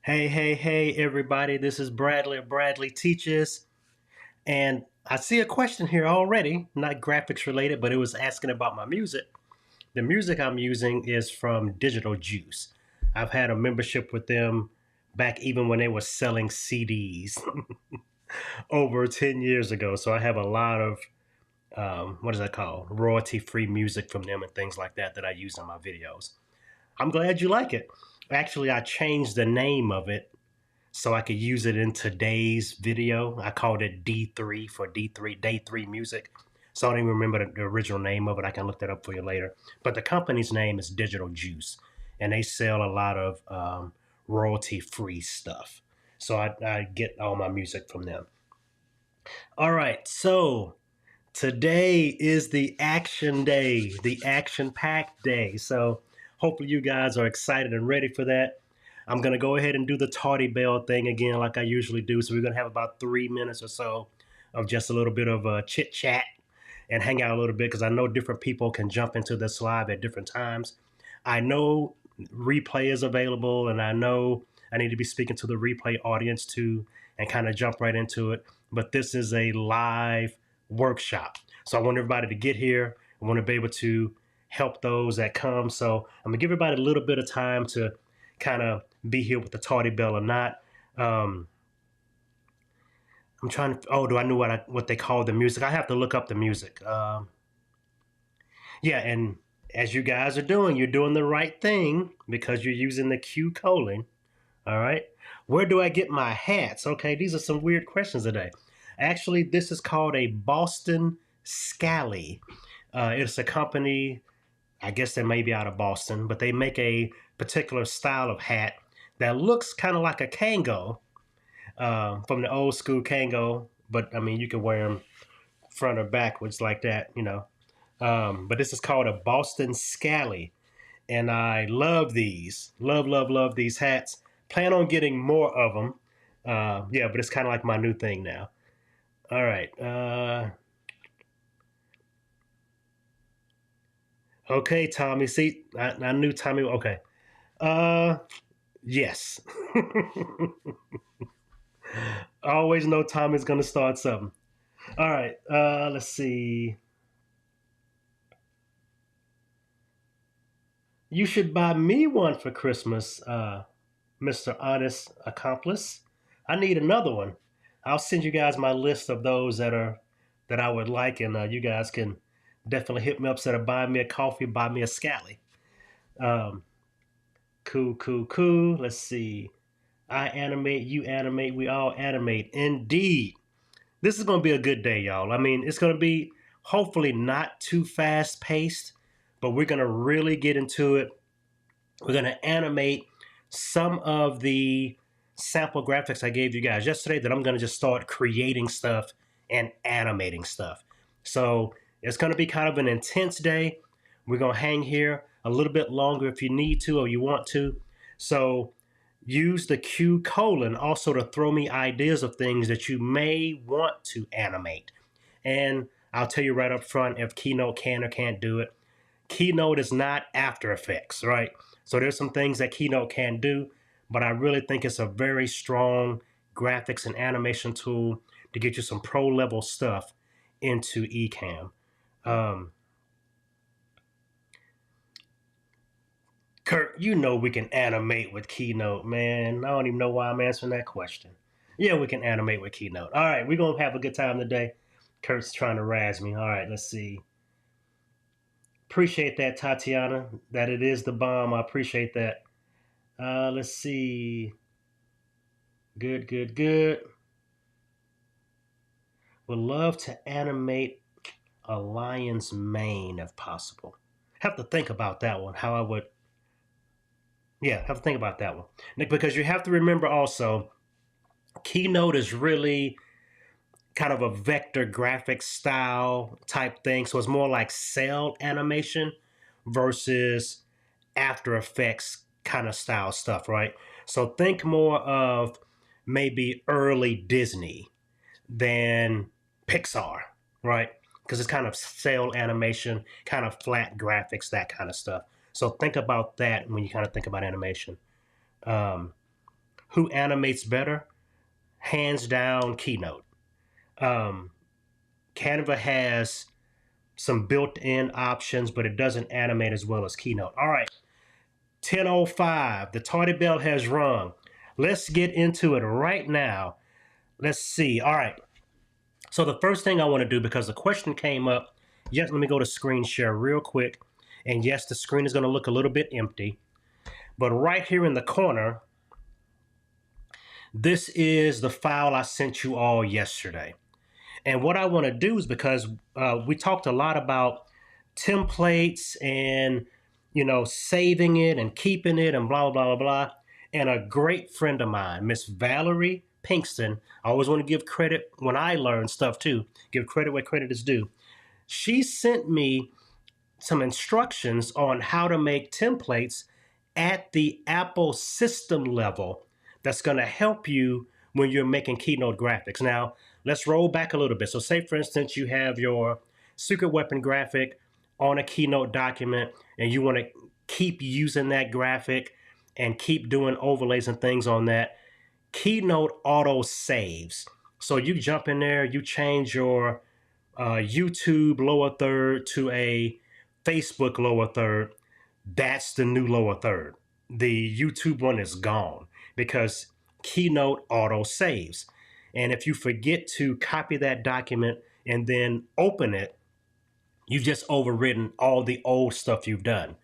Hey, everybody. This is Bradley Teaches. And I see a question here already, not graphics related, but it was asking about my music. The music I'm using is from Digital Juice. I've had a membership with them back even when they were selling CDs over 10 years ago. So I have a lot of, what is that called? Royalty free music from them and things like that I use in my videos. I'm glad you like it. Actually, I changed the name of it so I could use it in today's video. I called it D3 for D3, Day 3 Music. So I don't even remember the original name of it. I can look that up for you later. But the company's name is Digital Juice, and they sell a lot of royalty-free stuff. So I get all my music from them. All right, so today is the action day, the action-packed day. So hopefully you guys are excited and ready for that. I'm going to go ahead and do the tardy bell thing again like I usually do. So we're going to have about 3 minutes or so of just a little bit of chit chat and hang out a little bit because I know different people can jump into this live at different times. I know replay is available, and I know I need to be speaking to the replay audience too and kind of jump right into it. But this is a live workshop. So I want everybody to get here. I want to be able to help those that come. So I'm going to give everybody a little bit of time to kind of be here with the tardy bell or not. I'm trying to. Oh, do I know what they call the music? I have to look up the music. Yeah, and as you guys are doing, you're doing the right thing because you're using the Q colon. All right. Where do I get my hats? Okay, these are some weird questions today. Actually, this is called a Boston Scally. It's a company, I guess they may be out of Boston, but they make a particular style of hat that looks kind of like a Kango, from the old school Kango. But I mean, you can wear them front or backwards like that. But this is called a Boston Scally, and I love these. Love these hats. Plan on getting more of them. Yeah, but it's kind of like my new thing now. All right. Okay, Tommy. See, I knew Tommy. Okay. Uh, yes. I always know Tommy's gonna start something. All right. Let's see. You should buy me one for Christmas, Mr. Honest Accomplice. I need another one. I'll send you guys my list of those that I would like, and you guys can definitely hit me up. Instead of buying me a coffee, buy me a scally. Um, cool. Let's see. I animate, you animate, we all animate. Indeed. This is going to be a good day, y'all. I mean, it's going to be hopefully not too fast paced, but we're going to really get into it. We're going to animate some of the sample graphics I gave you guys yesterday that I'm going to just start creating stuff and animating stuff. So it's going to be kind of an intense day. We're going to hang here a little bit longer if you need to or you want to. So use the Q colon also to throw me ideas of things that you may want to animate. And I'll tell you right up front if Keynote can or can't do it. Keynote is not After Effects, right? So there's some things that Keynote can do, but I really think it's a very strong graphics and animation tool to get you some pro level stuff into Ecamm. Um, Kurt, you know we can animate with Keynote, man. I don't even know why I'm answering that question. Yeah, we can animate with Keynote. All right, we're going to have a good time today. Kurt's trying to razz me. All right, let's see. Appreciate that, Tatiana. That it is the bomb. I appreciate that. Let's see. Good. Would love to animate a lion's mane if possible. Have to think about that one. How I would, yeah, have to think about that one. Because you have to remember also, Keynote is really kind of a vector graphic style type thing. So it's more like cell animation versus After Effects kind of style stuff, right? So think more of maybe early Disney than Pixar, right? Because it's kind of cell animation, kind of flat graphics, that kind of stuff. So think about that when you kind of think about animation. Um, who animates better? Hands down, Keynote. Um, Canva has some built-in options, but it doesn't animate as well as Keynote. All right, 10:05. The tardy bell has rung. Let's get into it right now. Let's see. All right. So the first thing I want to do, because the question came up, yes, let me go to screen share real quick. And yes, the screen is going to look a little bit empty. But right here in the corner, this is the file I sent you all yesterday. And what I want to do is, because we talked a lot about templates and, saving it and keeping it and blah, blah, blah, blah. And a great friend of mine, Miss Valerie Pinkston, I always want to give credit when I learn stuff too, give credit where credit is due. She sent me some instructions on how to make templates at the Apple system level that's going to help you when you're making Keynote graphics. Now, let's roll back a little bit. So say, for instance, you have your secret weapon graphic on a Keynote document and you want to keep using that graphic and keep doing overlays and things on that. Keynote auto saves. So you jump in there, you change your YouTube lower third to a Facebook lower third. That's the new lower third. The YouTube one is gone because Keynote auto saves. And if you forget to copy that document and then open it, you've just overwritten all the old stuff you've done.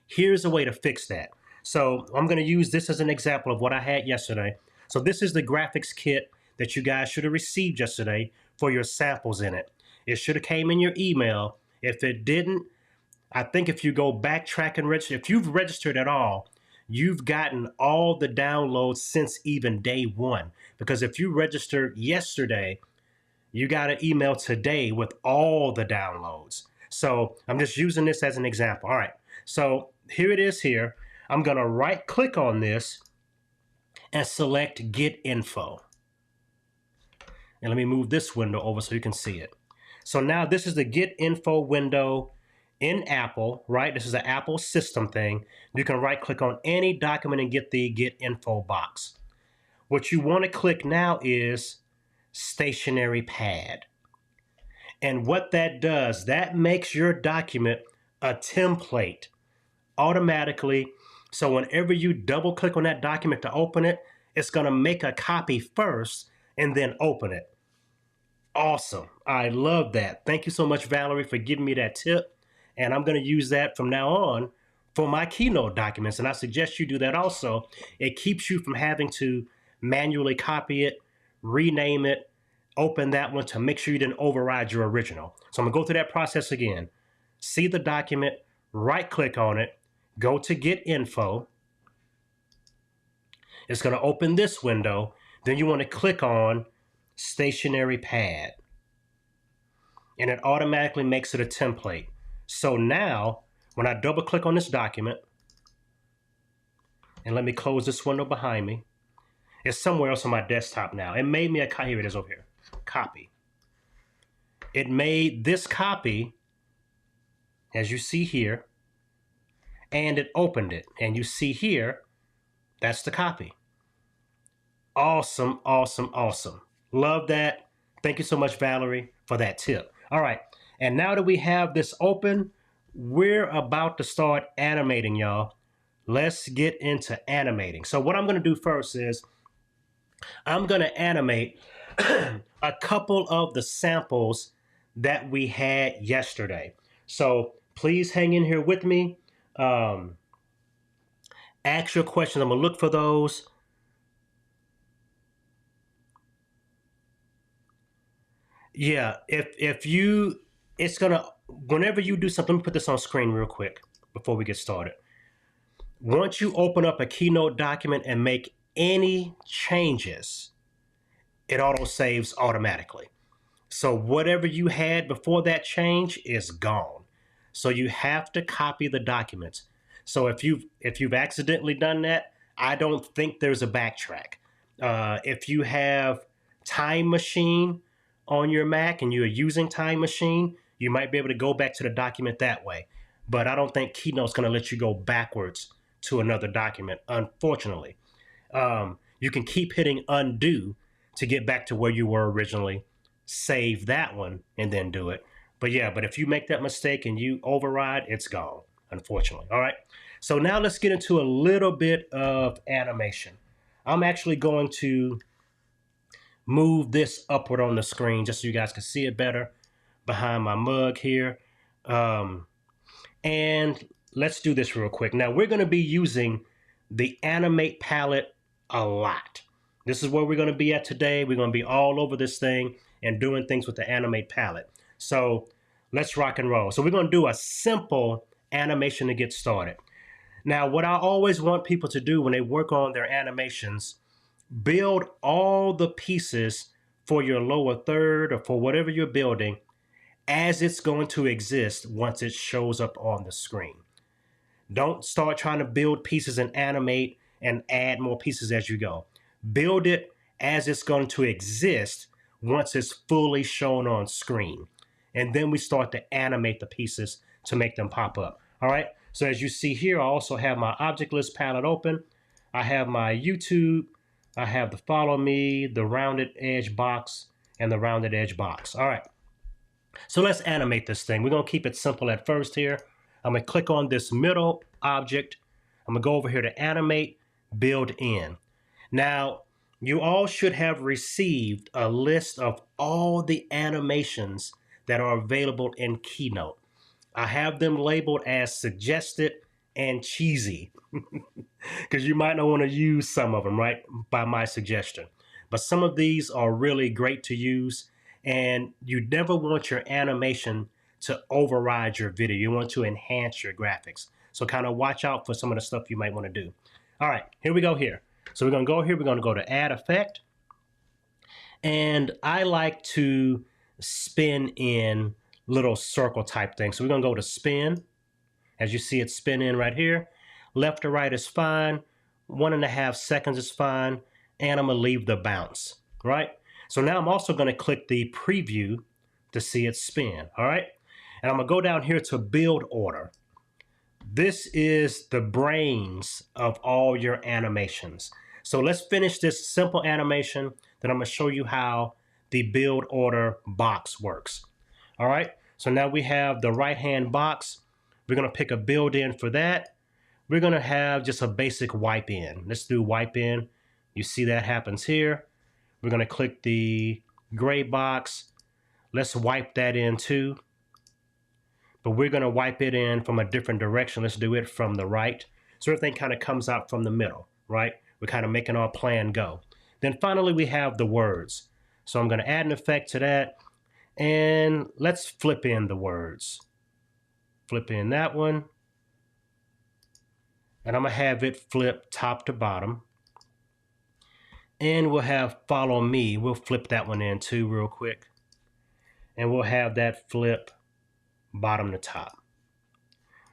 Here's a way to fix that. So I'm going to use this as an example of what I had yesterday. So this is the graphics kit that you guys should have received yesterday for your samples in it. It should have came in your email. If it didn't, I think if you go backtrack and register, if you've registered at all, you've gotten all the downloads since even day one. Because if you registered yesterday, you got an email today with all the downloads. So I'm just using this as an example. All right, so here it is here. I'm going to right click on this and select Get Info. And let me move this window over so you can see it. So now this is the Get Info window in Apple, right? This is an Apple system thing. You can right click on any document and get the Get Info box. What you want to click now is Stationary Pad. And what that does, that makes your document a template automatically. So whenever you double click on that document to open it, it's going to make a copy first and then open it. Awesome. I love that. Thank you so much, Valerie, for giving me that tip. And I'm going to use that from now on for my Keynote documents. And I suggest you do that also. It keeps you from having to manually copy it, rename it, open that one to make sure you didn't override your original. So I'm going to go through that process again. See the document, right click on it, go to Get Info. It's going to open this window. Then you want to click on Stationary Pad. And it automatically makes it a template. So now, when I double click on this document, and let me close this window behind me, it's somewhere else on my desktop now. It made me a copy. Here it is over here. Copy. It made this copy, as you see here, and it opened it. And you see here, that's the copy. Awesome, awesome, awesome. Love that. Thank you so much, Valerie, for that tip. All right. And now that we have this open, we're about to start animating, y'all. Let's get into animating. So what I'm going to do first is I'm going to animate a couple of the samples that we had yesterday. So please hang in here with me. Ask your questions. I'm going to look for those. Yeah, if you, it's gonna, whenever you do something, let me put this on screen real quick before we get started. Once you open up a Keynote document and make any changes, it auto saves automatically. So whatever you had before that change is gone. So you have to copy the documents. So if you've accidentally done that, I don't think there's a backtrack. If you have Time Machine on your Mac and you're using Time Machine, you might be able to go back to the document that way. But I don't think Keynote's going to let you go backwards to another document, unfortunately. you can keep hitting undo to get back to where you were originally. Save that one and then do it. But yeah, but if you make that mistake and you override, it's gone, unfortunately. All right. So now let's get into a little bit of animation. I'm actually going to move this upward on the screen just so you guys can see it better behind my mug here. And let's do this real quick. Now we're going to be using the Animate palette a lot. This is where we're going to be at today. We're going to be all over this thing and doing things with the Animate palette. So let's rock and roll. So we're going to do a simple animation to get started. Now, what I always want people to do when they work on their animations, build all the pieces for your lower third or for whatever you're building as it's going to exist once it shows up on the screen. Don't start trying to build pieces and animate and add more pieces as you go. Build it as it's going to exist once it's fully shown on screen. And then we start to animate the pieces to make them pop up. All right. So as you see here, I also have my object list palette open. I have my YouTube. I have the follow me, the rounded edge box, and the rounded edge box. All right. So let's animate this thing. We're going to keep it simple at first here. I'm going to click on this middle object. I'm going to go over here to animate, build in. Now, you all should have received a list of all the animations that are available in Keynote. I have them labeled as suggested and cheesy because you might not want to use some of them, right, by my suggestion. But some of these are really great to use, and you never want your animation to override your video. You want to enhance your graphics. So kind of watch out for some of the stuff you might want to do. All right, here we go here. So we're going to go here. We're going to go to Add Effect. And I like to spin in little circle type things. So we're going to go to Spin. As you see it spin in right here. Left to right is fine. 1.5 seconds is fine. And I'm going to leave the bounce, right? So now I'm also going to click the preview to see it spin, all right? And I'm going to go down here to build order. This is the brains of all your animations. So let's finish this simple animation. Then I'm going to show you how the build order box works. All right. So now we have the right hand box. We're going to pick a build in for that. We're going to have just a basic wipe in. Let's do wipe in. You see that happens here. We're going to click the gray box. Let's wipe that in too. But we're going to wipe it in from a different direction. Let's do it from the right. So everything kind of comes out from the middle, right? We're kind of making our plan go. Then finally, we have the words. So I'm going to add an effect to that. And let's flip in the words. Flip in that one. And I'm going to have it flip top to bottom. And we'll have follow me. We'll flip that one in too real quick. And we'll have that flip bottom to top.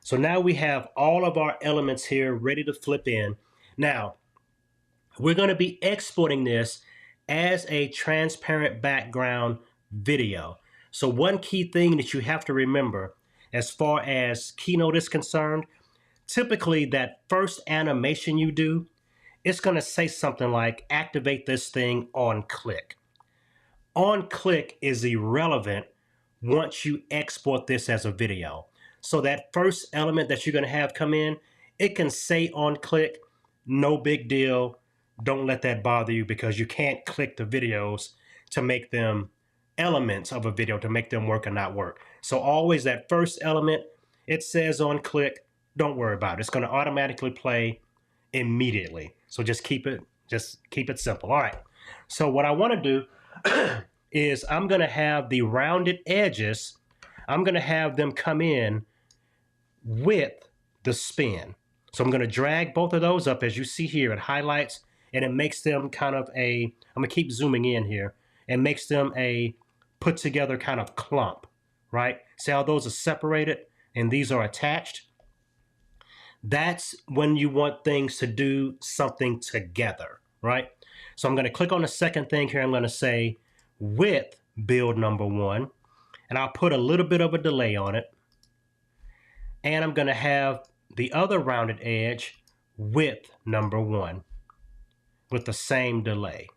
So now we have all of our elements here ready to flip in. Now, we're going to be exporting this as a transparent background video. So one key thing that you have to remember as far as Keynote is concerned, typically that first animation you do, it's going to say something like activate this thing on click. On click is irrelevant once you export this as a video. So that first element that you're going to have come in, it can say on click, no big deal. Don't let that bother you because you can't click the videos to make them elements of a video to make them work or not work. So always that first element, it says on click, don't worry about it. It's going to automatically play immediately. So just keep it simple. All right. So what I want to do is I'm going to have the rounded edges. I'm going to have them come in with the spin. So I'm going to drag both of those up as you see here. It highlights and it makes them kind of I'm going to keep zooming in here and makes them a put together kind of clump, right? See how those are separated and these are attached? That's when you want things to do something together, right? So I'm going to click on the second thing here. I'm going to say with build number 1, and I'll put a little bit of a delay on it. And I'm going to have the other rounded edge with number 1. with the same delay.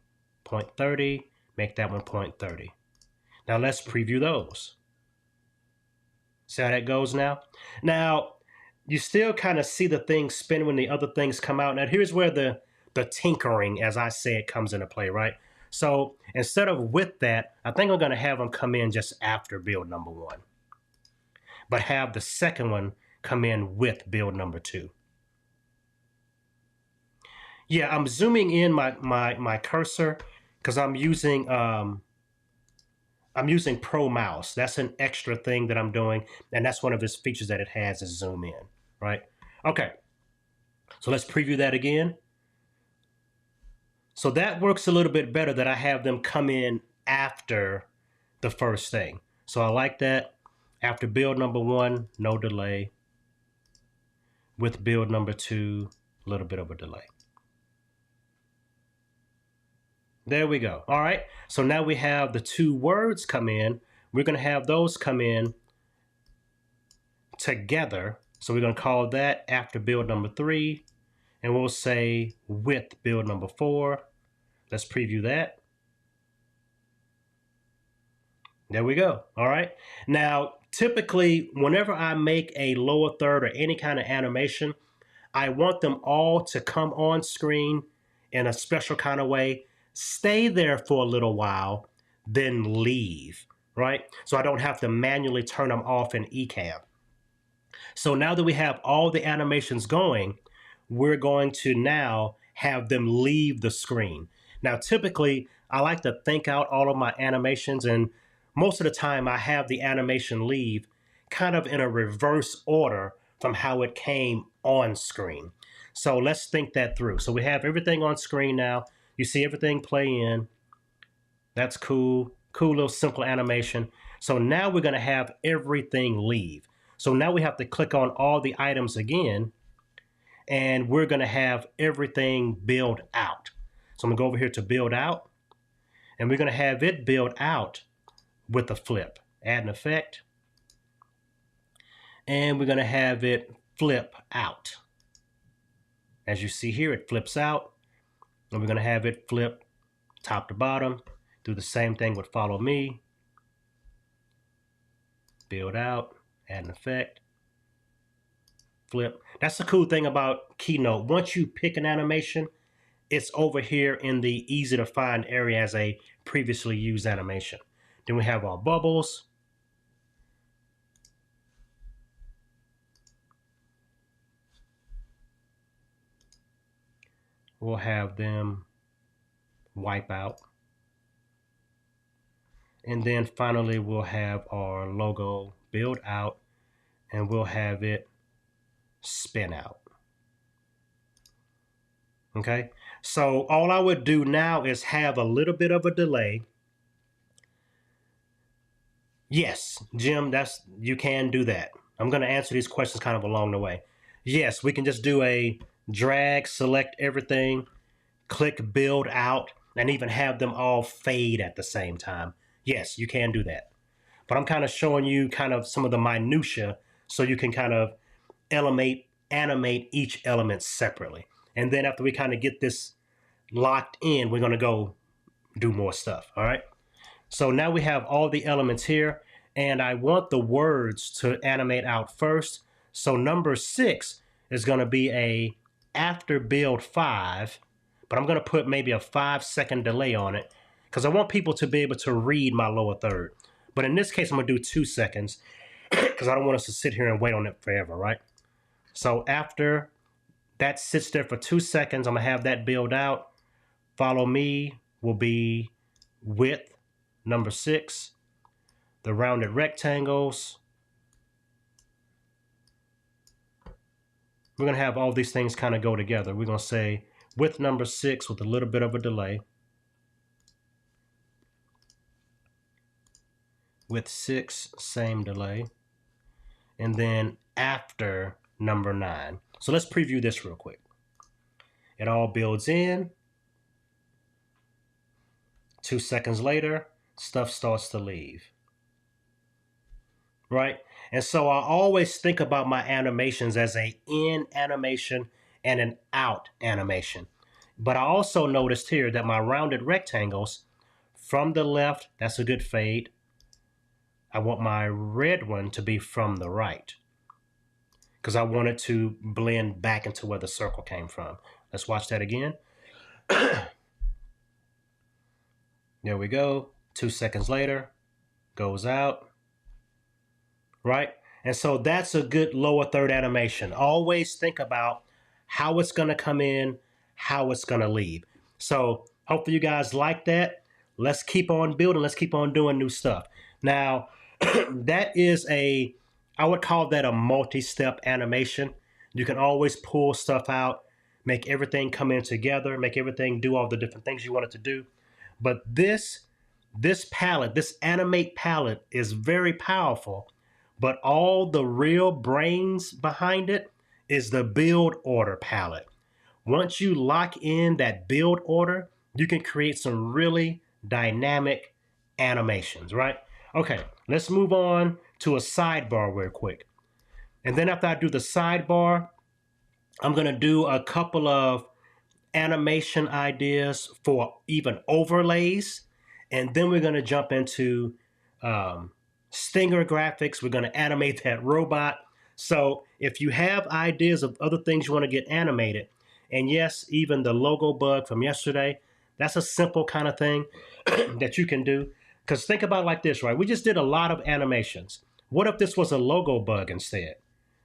0.30, make that one 0.30. Now let's preview those. See how that goes now? Now, you still kind of see the thing spin when the other things come out. Now, here's where the tinkering, as I said, comes into play, right? So instead of with that, I think I'm going to have them come in just after build number 1, but have the second one come in with build number 2. Yeah, I'm zooming in my cursor because I'm using Pro Mouse. That's an extra thing that I'm doing, and that's one of its features that it has is zoom in, right? Okay, so let's preview that again. So that works a little bit better that I have them come in after the first thing. So I like that. After build number 1, no delay. With build number 2, a little bit of a delay. There we go. All right. So now we have the 2 words come in. We're going to have those come in together. So we're going to call that after build number 3. And we'll say with build number 4. Let's preview that. There we go. All right. Now, typically, whenever I make a lower third or any kind of animation, I want them all to come on screen in a special kind of way, stay there for a little while, then leave, right? So I don't have to manually turn them off in Ecamm. So now that we have all the animations going, we're going to now have them leave the screen. Now, typically, I like to think out all of my animations, and most of the time I have the animation leave kind of in a reverse order from how it came on screen. So let's think that through. So we have everything on screen now. You see everything play in. That's cool. Cool little simple animation. So now we're going to have everything leave. So now we have to click on all the items again, and we're going to have everything build out. So I'm going to go over here to build out, and we're going to have it build out with a flip. Add an effect. And we're going to have it flip out. As you see here, it flips out. And we're going to have it flip top to bottom. Do the same thing with follow me. Build out. Add an effect. Flip. That's the cool thing about Keynote. Once you pick an animation, it's over here in the easy to find area as a previously used animation. Then we have our bubbles. We'll have them wipe out. And then finally, we'll have our logo build out, and we'll have it spin out. Okay, so all I would do now is have a little bit of a delay. Yes, Jim, you can do that. I'm going to answer these questions kind of along the way. Yes, we can just do a drag, select everything, click build out, and even have them all fade at the same time. Yes, you can do that. But I'm kind of showing you kind of some of the minutia so you can kind of animate each element separately. And then after we kind of get this locked in, we're going to go do more stuff. All right. So now we have all the elements here, and I want the words to animate out first. So number 6 is going to be a after build 5, but I'm going to put maybe a 5-second delay on it because I want people to be able to read my lower third. But in this case, I'm going to do 2 seconds because I don't want us to sit here and wait on it forever, right? So after that sits there for 2 seconds, I'm going to have that build out. Follow me will be with number 6, the rounded rectangles. We're going to have all these things kind of go together. We're going to say with number 6 with a little bit of a delay. With 6, same delay. And then after number 9. So let's preview this real quick. It all builds in. 2 seconds later, stuff starts to leave. Right? And so I always think about my animations as a in animation and an out animation. But I also noticed here that my rounded rectangles from the left, that's a good fade. I want my red one to be from the right because I want it to blend back into where the circle came from. Let's watch that again. There we go. 2 seconds later, goes out, right? And so that's a good lower third animation. Always think about how it's going to come in, how it's going to leave. So hopefully you guys like that. Let's keep on building. Let's keep on doing new stuff. Now, that is I would call that a multi-step animation. You can always pull stuff out, make everything come in together, make everything do all the different things you want it to do. But this palette, this Animate palette is very powerful, but all the real brains behind it is the build order palette. Once you lock in that build order, you can create some really dynamic animations, right? Okay, let's move on to a sidebar real quick. And then after I do the sidebar, I'm going to do a couple of animation ideas for even overlays. And then we're going to jump into Stinger graphics. We're going to animate that robot. So if you have ideas of other things you want to get animated, and yes, even the logo bug from yesterday, that's a simple kind of thing that you can do. Because think about it like this, right? We just did a lot of animations. What if this was a logo bug instead?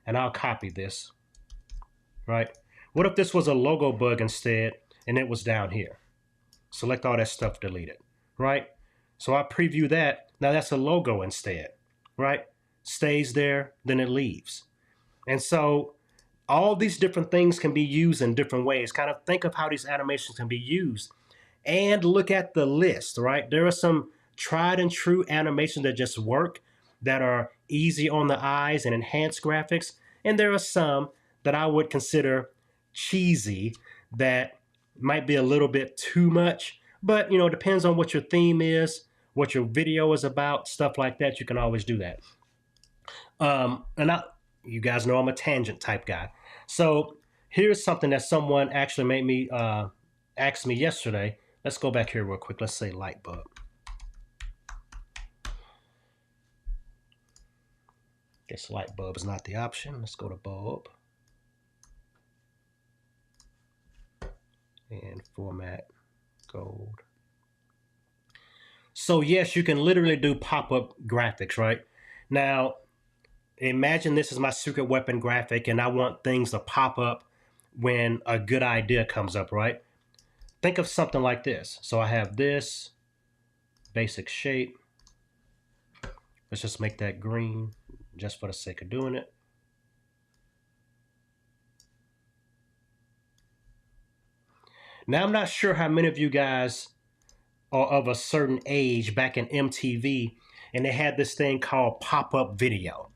And I'll copy this, right? What if this was a logo bug instead and it was down here? Select all that stuff, delete it, right? So I preview that. Now that's a logo instead, right? Stays there, then it leaves. And so all these different things can be used in different ways. Kind of think of how these animations can be used and look at the list, right? There are some tried and true animations that just work, that are easy on the eyes and enhance graphics. And there are some that I would consider cheesy that might be a little bit too much, but it depends on what your theme is, what your video is about, stuff like that. You can always do that. You guys know I'm a tangent type guy. So here's something that someone actually made me ask me yesterday. Let's go back here real quick. Let's say light bulb. Guess light bulb is not the option. Let's go to bulb. And format gold. So yes, you can literally do pop-up graphics, right? Now, imagine this is my secret weapon graphic and I want things to pop up when a good idea comes up, right? Think of something like this. So I have this basic shape. Let's just make that green just for the sake of doing it. Now, I'm not sure how many of you guys are of a certain age back in MTV, and they had this thing called pop-up video.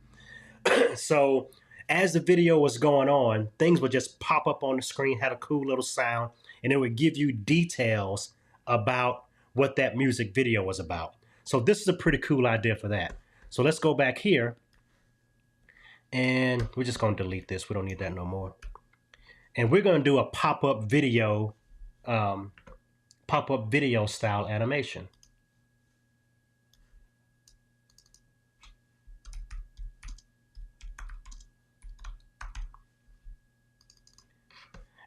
So as the video was going on, things would just pop up on the screen, had a cool little sound, and it would give you details about what that music video was about. So this is a pretty cool idea for that. So let's go back here, and we're just going to delete this. We don't need that no more. And we're going to do a pop-up video style animation.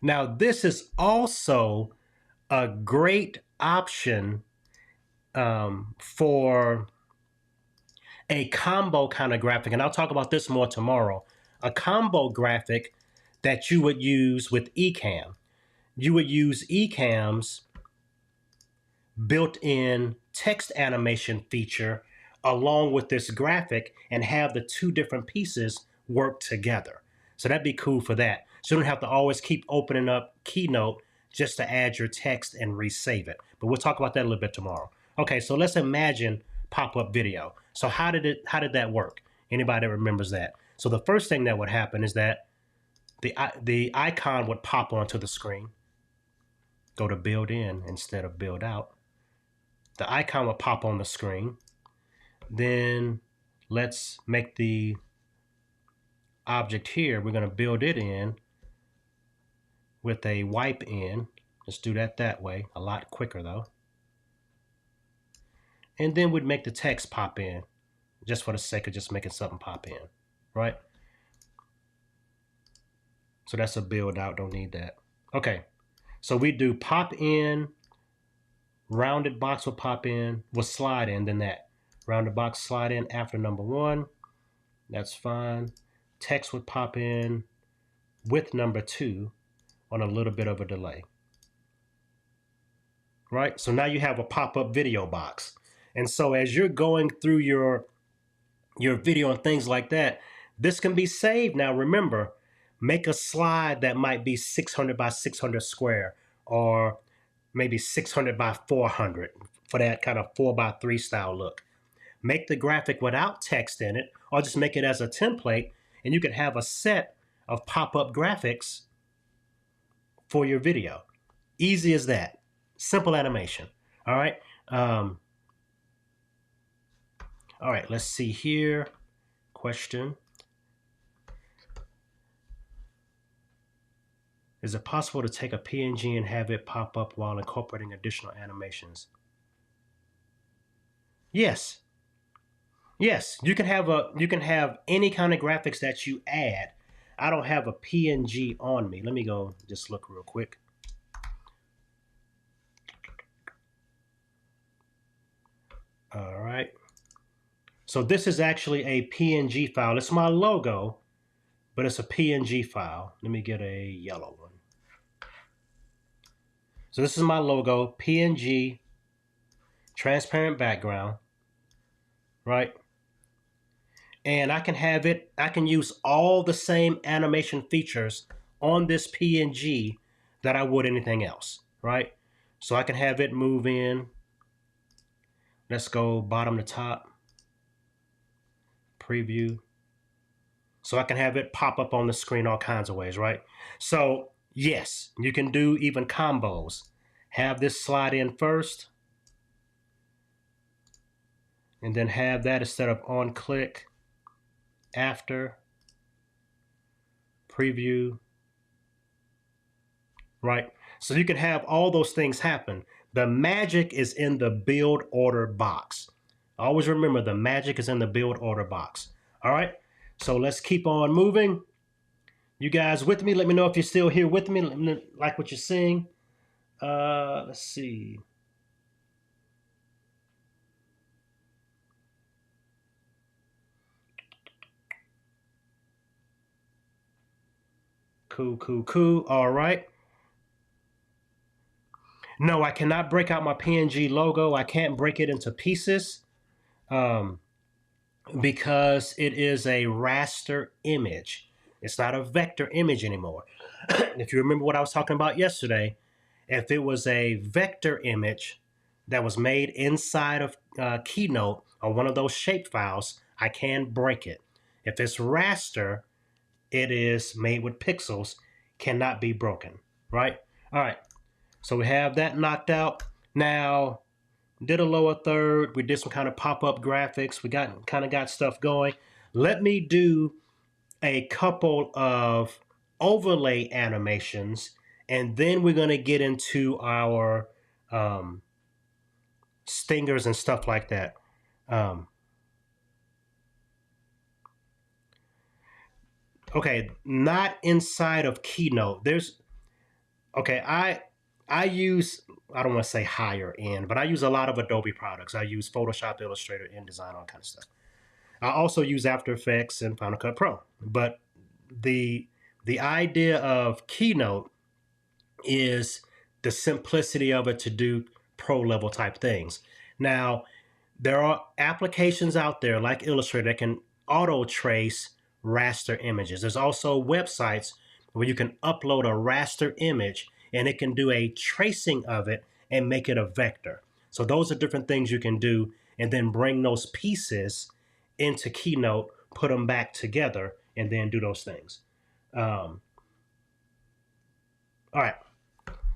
Now, this is also a great option for a combo kind of graphic, and I'll talk about this more tomorrow. A combo graphic that you would use with Ecamm. You would use Ecamm's built-in text animation feature along with this graphic and have the two different pieces work together. So that'd be cool for that. So you don't have to always keep opening up Keynote just to add your text and resave it. But we'll talk about that a little bit tomorrow. Okay, so let's imagine pop-up video. So how did that work? Anybody that remembers that? So the first thing that would happen is that the icon would pop onto the screen. Go to build in instead of build out. The icon will pop on the screen. Then let's make the object here. We're going to build it in with a wipe in. Let's do that way. A lot quicker though. And then we'd make the text pop in just for the sake of just making something pop in, right? So that's a build out, don't need that. Okay, so we do pop in, rounded box will pop in, will slide in, then that. Rounded box slide in after number 1, that's fine. Text would pop in with number 2 on a little bit of a delay. Right, so now you have a pop-up video box. And so as you're going through your video and things like that, this can be saved. Now remember, make a slide that might be 600 by 600 square, or maybe 600 by 400 for that kind of 4x3 style look. Make the graphic without text in it, or just make it as a template, and you can have a set of pop-up graphics for your video. Easy as that. Simple animation. All right. All right, let's see here. Question. Is it possible to take a PNG and have it pop up while incorporating additional animations? Yes. Yes, you can have any kind of graphics that you add. I don't have a PNG on me. Let me go just look real quick. All right. So this is actually a PNG file. It's my logo, but it's a PNG file. Let me get a yellow one. So this is my logo, PNG, transparent background, right? And I can use all the same animation features on this PNG that I would anything else, right? So I can have it move in. Let's go bottom to top, preview. So I can have it pop up on the screen all kinds of ways, right? So yes, you can do even combos. Have this slide in first, and then have that instead of on click, after, preview, right? So you can have all those things happen. The magic is in the build order box. Always remember, the magic is in the build order box. All right, so let's keep on moving. You guys with me? Let me know if you're still here with me. Let me know, like what you're seeing. Let's see. Cool. All right. No, I cannot break out my PNG logo. I can't break it into pieces because it is a raster image. It's not a vector image anymore. If you remember what I was talking about yesterday, if it was a vector image that was made inside of Keynote or one of those shape files, I can break it. If it's raster, it is made with pixels, cannot be broken, right? All right, so we have that knocked out. Now, did a lower third, we did some kind of pop-up graphics, we got stuff going. Let me do a couple of overlay animations, and then we're going to get into our stingers and stuff like that. Okay, not inside of Keynote. I use, I don't want to say higher end, but I use a lot of Adobe products. I use Photoshop, Illustrator, InDesign, all kind of stuff. I also use After Effects and Final Cut Pro. But the idea of Keynote is the simplicity of it to do pro level type things. Now, there are applications out there like Illustrator that can auto trace raster images. There's also websites where you can upload a raster image and it can do a tracing of it and make it a vector. So those are different things you can do, and then bring those pieces into Keynote, put them back together, and then do those things. All right.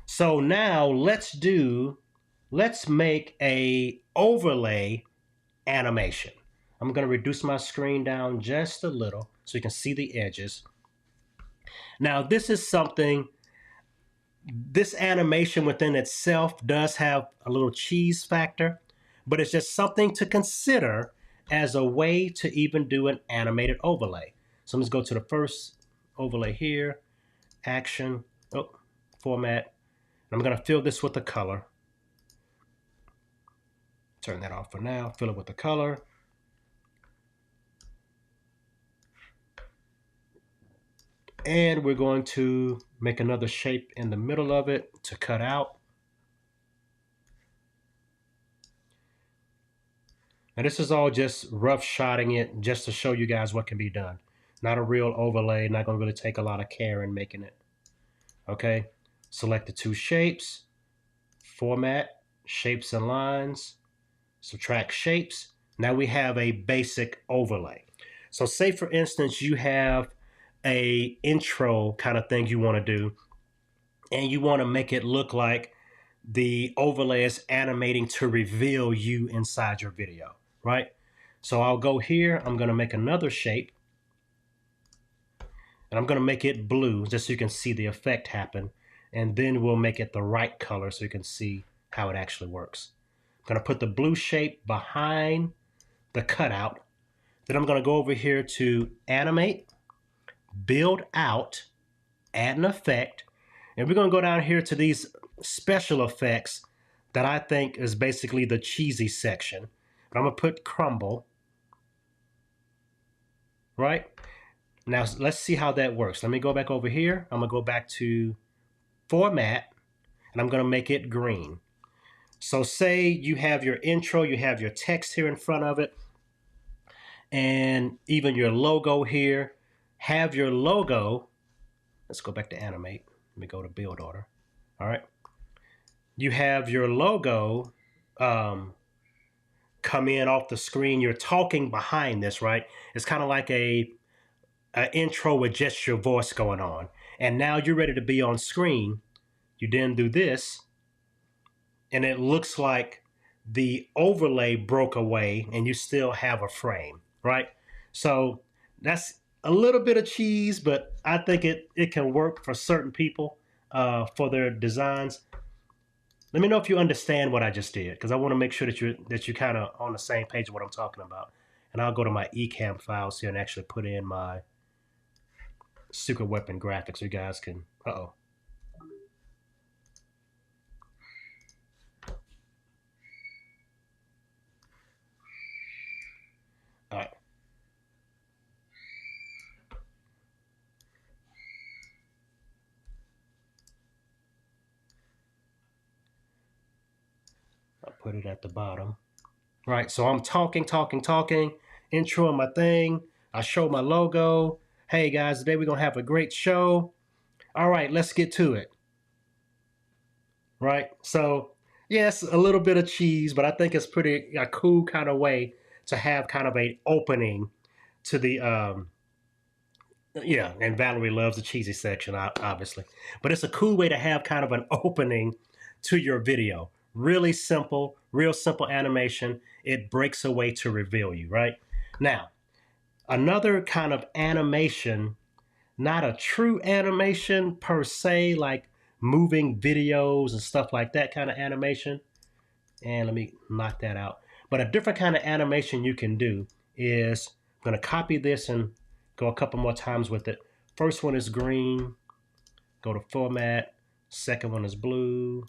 So now let's make a overlay animation. I'm going to reduce my screen down just a little so you can see the edges. Now, this is something This animation within itself does have a little cheese factor, but it's just something to consider as a way to even do an animated overlay. So let's go to the first overlay here, action, oh, format. I'm going to fill this with the color. Turn that off for now, fill it with the color. And we're going to make another shape in the middle of it to cut out. Now this is all just rough shotting it just to show you guys what can be done. Not a real overlay, not going to really take a lot of care in making it. Okay, select the two shapes, format, shapes and lines, subtract shapes. Now we have a basic overlay. So say for instance, you have a intro kind of thing you want to do, and you want to make it look like the overlay is animating to reveal you inside your video, right? So I'll go here, I'm going to make another shape, and I'm going to make it blue just so you can see the effect happen, and then we'll make it the right color so you can see how it actually works. I'm going to put the blue shape behind the cutout. Then I'm going to go over here to Animate, Build Out, Add an Effect, and we're going to go down here to these special effects that I think is basically the cheesy section. But I'm going to put Crumble, right? Now let's see how that works. Let me go back over here. I'm going to go back to Format, and I'm going to make it green. So say you have your intro, you have your text here in front of it, and even your logo here. Have your logo, let's go back to Animate. Let me go to Build Order. All right. You have your logo come in off the screen. You're talking behind this, right? It's kind of like a intro with just your voice going on. And now you're ready to be on screen. You then do this, and it looks like the overlay broke away and you still have a frame, right? So that's a little bit of cheese, but I think it can work for certain people for their designs. Let me know if you understand what I just did, because I want to make sure that you're kind of on the same page of what I'm talking about. And I'll go to my Ecamm files here and actually put in my secret weapon graphics so you guys can, uh-oh. All right. I'll put it at the bottom. Right, so I'm talking, introing my thing. I show my logo. Hey guys, today we're gonna have a great show. All right, let's get to it. Right, so yes, a little bit of cheese, but I think it's pretty a cool kind of way to have kind of a opening to the yeah, and Valerie loves the cheesy section, obviously. But it's a cool way to have kind of an opening to your video. Really simple, real simple animation. It breaks away to reveal you, right? Now, another kind of animation, not a true animation per se, like moving videos and stuff like that kind of animation. And let me knock that out. But a different kind of animation you can do is, I'm going to copy this and go a couple more times with it. First one is green. Go to Format. Second one is blue.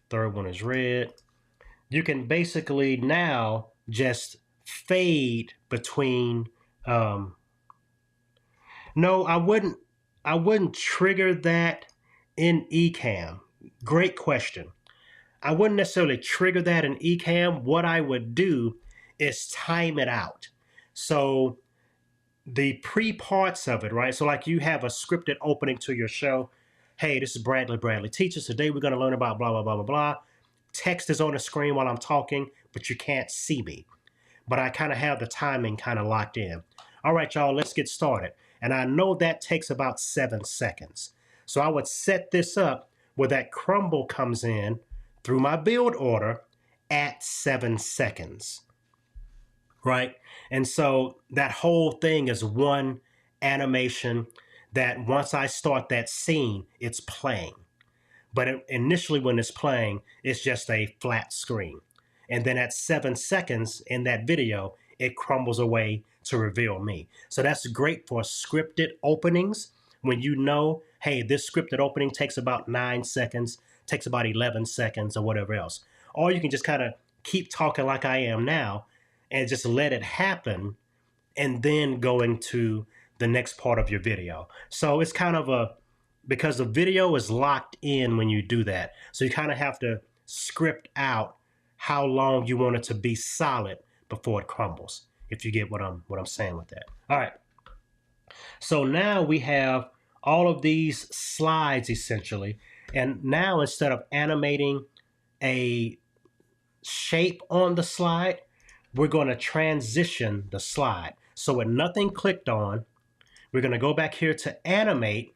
Third one is red. You can basically now just fade between. No, I wouldn't trigger that in Ecamm. Great question. I wouldn't necessarily trigger that in Ecamm. What I would do is time it out. So the pre-parts of it, right? So like you have a scripted opening to your show. Hey, this is Bradley Teaches. Today we're going to learn about blah, blah, blah, blah, blah. Text is on the screen while I'm talking, but you can't see me. But I kind of have the timing kind of locked in. All right, y'all, let's get started. And I know that takes about 7 seconds. So I would set this up where that crumble comes in through my build order at 7 seconds, right? And so that whole thing is one animation that once I start that scene, it's playing. But initially when it's playing, it's just a flat screen. And then at 7 seconds in that video, it crumbles away to reveal me. So that's great for scripted openings when you know, hey, this scripted opening takes about 9 seconds, takes about 11 seconds or whatever else. Or you can just kind of keep talking like I am now and just let it happen and then go into the next part of your video. So it's kind of because the video is locked in when you do that. So you kind of have to script out how long you want it to be solid before it crumbles, if you get what I'm saying with that. All right. So now we have all of these slides essentially. And now instead of animating a shape on the slide, we're going to transition the slide. So with nothing clicked on, we're going to go back here to animate.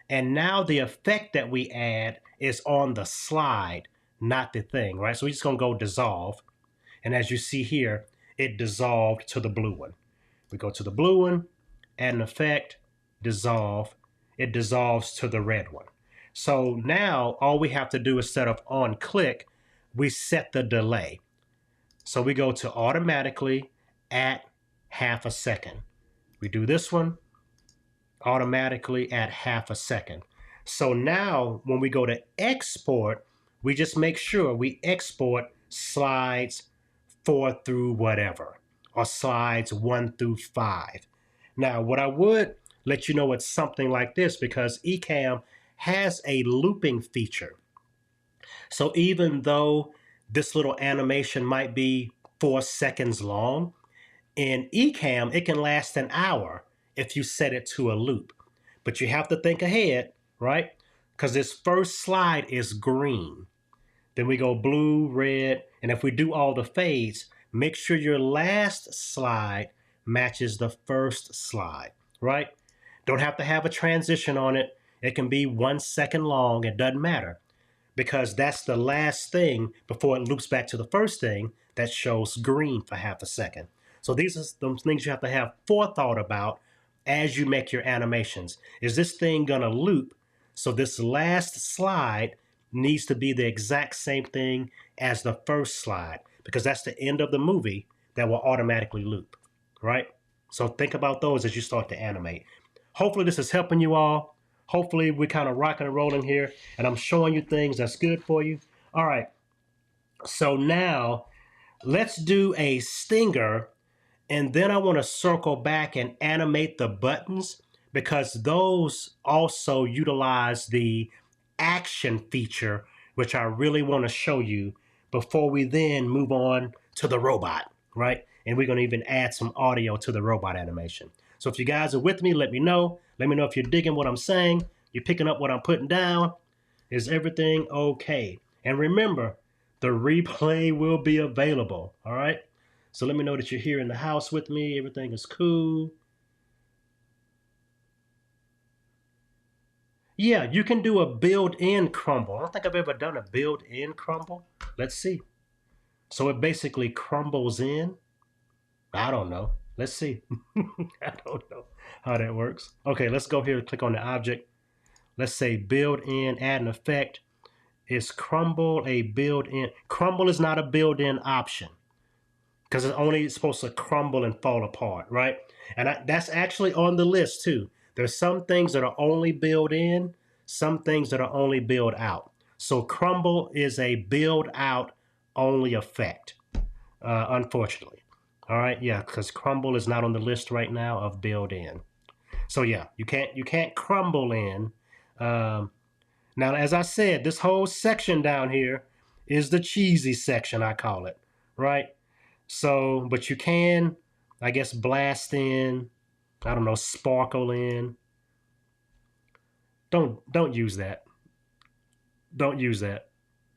And now the effect that we add is on the slide, not the thing, right? So we're just going to go dissolve. And as you see here, it dissolved to the blue one. We go to the blue one, add an effect, dissolve. It dissolves to the red one. So now all we have to do instead of on click, we set the delay. So we go to automatically at half a second. We do this one, automatically at half a second. So now when we go to export, we just make sure we export slides 4 through whatever, or slides 1 through 5. Now, what I would let you know it's something like this because Ecamm has a looping feature. So even though this little animation might be 4 seconds long, in Ecamm, it can last an hour if you set it to a loop. But you have to think ahead, right? Because this first slide is green. Then we go blue, red, and if we do all the fades, make sure your last slide matches the first slide, right? Don't have to have a transition on it. It can be 1 second long. It doesn't matter because that's the last thing before it loops back to the first thing that shows green for half a second. So these are those things you have to have forethought about as you make your animations. Is this thing gonna loop? So this last slide needs to be the exact same thing as the first slide because that's the end of the movie that will automatically loop, right? So think about those as you start to animate. Hopefully this is helping you all. Hopefully we're kind of rocking and rolling here and I'm showing you things that's good for you. All right, so now let's do a stinger and then I want to circle back and animate the buttons because those also utilize the action feature, which I really want to show you before we then move on to the robot, right? And we're going to even add some audio to the robot animation. So if you guys are with me, let me know. Let me know if you're digging what I'm saying. You're picking up what I'm putting down. Is everything okay? And remember, the replay will be available, all right? So let me know that you're here in the house with me. Everything is cool. Yeah, you can do a built-in crumble. I don't think I've ever done a built-in crumble. Let's see. So it basically crumbles in. I don't know. Let's see. I don't know how that works. Okay, let's go here and click on the object. Let's say build-in, add an effect. Is crumble a build-in? Crumble is not a build-in option because it's only supposed to crumble and fall apart, right? And that's actually on the list too. There's some things that are only built in, some things that are only built out. So crumble is a build out only effect, unfortunately. All right, yeah, because crumble is not on the list right now of build in. So yeah, you can't crumble in. Now, as I said, this whole section down here is the cheesy section, I call it, right? So, but you can, I guess, blast in, I don't know, sparkle in. Don't use that. Don't use that.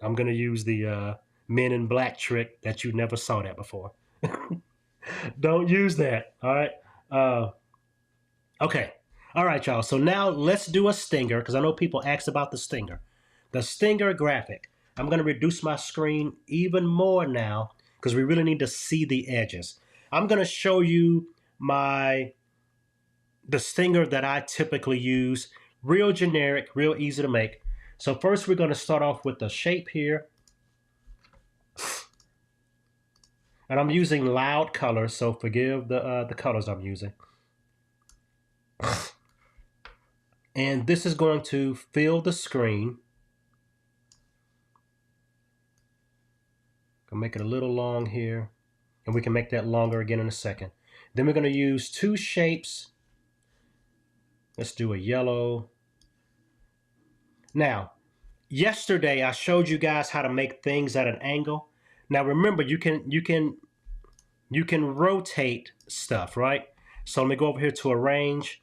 I'm gonna use the Men in Black trick that you never saw that before. Don't use that. All right. Okay. All right, y'all. So now let's do a stinger because I know people asked about the stinger. The stinger graphic. I'm going to reduce my screen even more now because we really need to see the edges. I'm going to show you my the stinger that I typically use. Real generic, real easy to make. So first we're going to start off with the shape here. And I'm using loud colors, so forgive the colors I'm using. And this is going to fill the screen. I'll make it a little long here, and we can make that longer again in a second. Then we're going to use two shapes. Let's do a yellow. Now, yesterday I showed you guys how to make things at an angle. Now remember, you can rotate stuff, right? So let me go over here to arrange,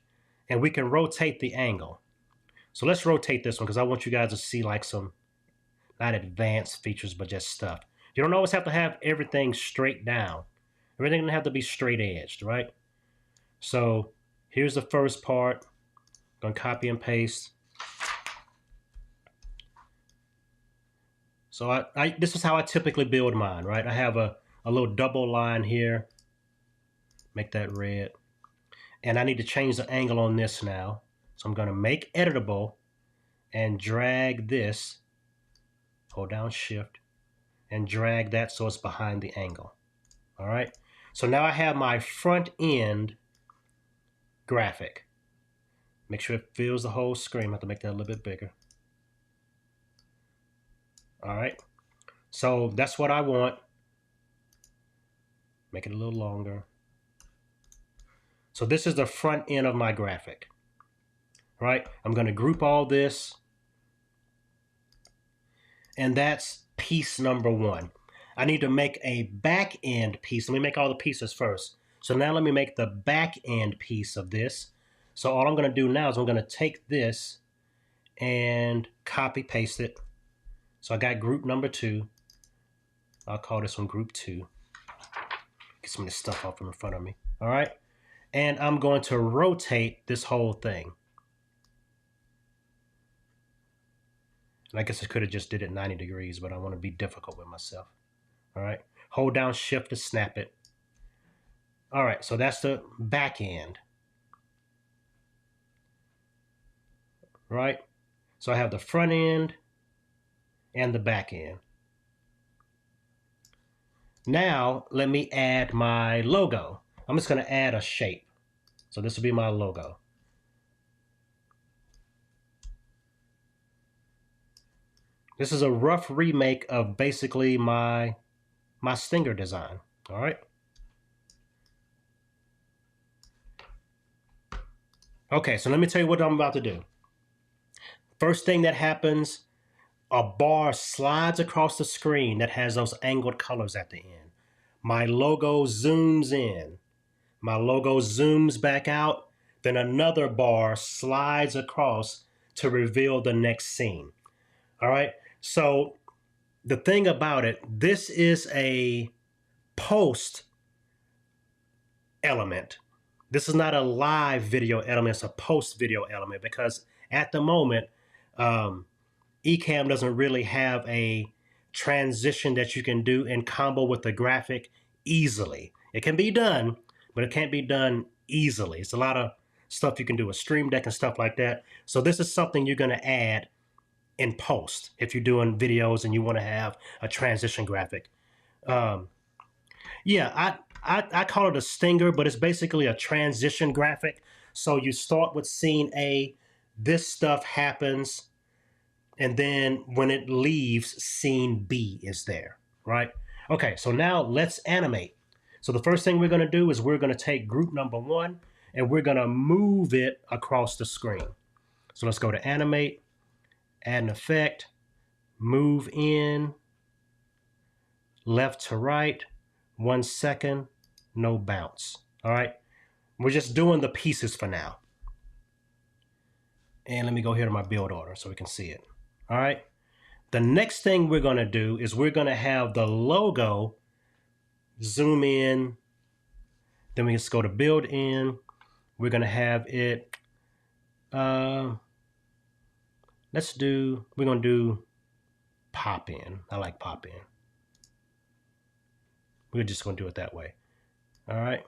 and we can rotate the angle. So let's rotate this one because I want you guys to see like some, not advanced features, but just stuff. You don't always have to have everything straight down. Everything doesn't have to be straight edged, right? So here's the first part. I'm gonna copy and paste. So this is how I typically build mine, right? I have a little double line here. Make that red. And I need to change the angle on this now. So I'm gonna make editable and drag this, hold down shift, and drag that so it's behind the angle. All right. So now I have my front end graphic. Make sure it fills the whole screen. I have to make that a little bit bigger. All right. So that's what I want. Make it a little longer. So this is the front end of my graphic. All right. I'm going to group all this. And that's piece number one. I need to make a back end piece. Let me make all the pieces first. So now let me make the back end piece of this. So all I'm going to do now is I'm going to take this and copy paste it. So I got group number 2. I'll call this one group 2. Get some of this stuff off from in front of me. All right. And I'm going to rotate this whole thing. And I guess I could have just did it 90 degrees, but I want to be difficult with myself. All right. Hold down shift to snap it. All right. So that's the back end. Right. So I have the front end and the back end. Now let me add my logo. I'm just going to add a shape. So this will be my logo. This is a rough remake of basically my stinger design. All right. Okay, so let me tell you what I'm about to do. First thing that happens, a bar slides across the screen that has those angled colors at the end. My logo zooms in. My logo zooms back out. Then another bar slides across to reveal the next scene. All right. So the thing about it, this is a post element. This is not a live video element. It's a post video element because at the moment, Ecamm doesn't really have a transition that you can do in combo with the graphic easily. It can be done, but it can't be done easily. It's a lot of stuff you can do with Stream Deck and stuff like that. So this is something you're going to add in post if you're doing videos and you want to have a transition graphic. Yeah, I call it a stinger, but it's basically a transition graphic. So you start with scene A, this stuff happens, and then when it leaves, scene B is there, right? Okay, so now let's animate. So the first thing we're going to do is we're going to take group number 1 and we're going to move it across the screen. So let's go to animate, add an effect, move in, left to right, 1 second, no bounce. All right, we're just doing the pieces for now. And let me go here to my build order so we can see it. All right. The next thing we're going to do is we're going to have the logo zoom in. Then we just go to build in. We're going to have it. We're going to do pop in. I like pop in. We're just going to do it that way. All right.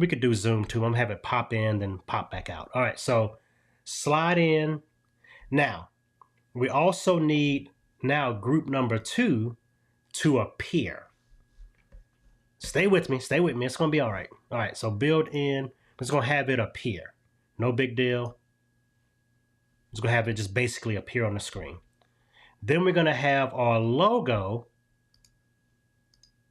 We could do zoom too. I'm gonna have it pop in, then pop back out. All right, so slide in. Now, we also need now group number 2 to appear. Stay with me. Stay with me. It's going to be all right. All right. So build in. It's going to have it appear. No big deal. It's going to have it just basically appear on the screen. Then we're going to have our logo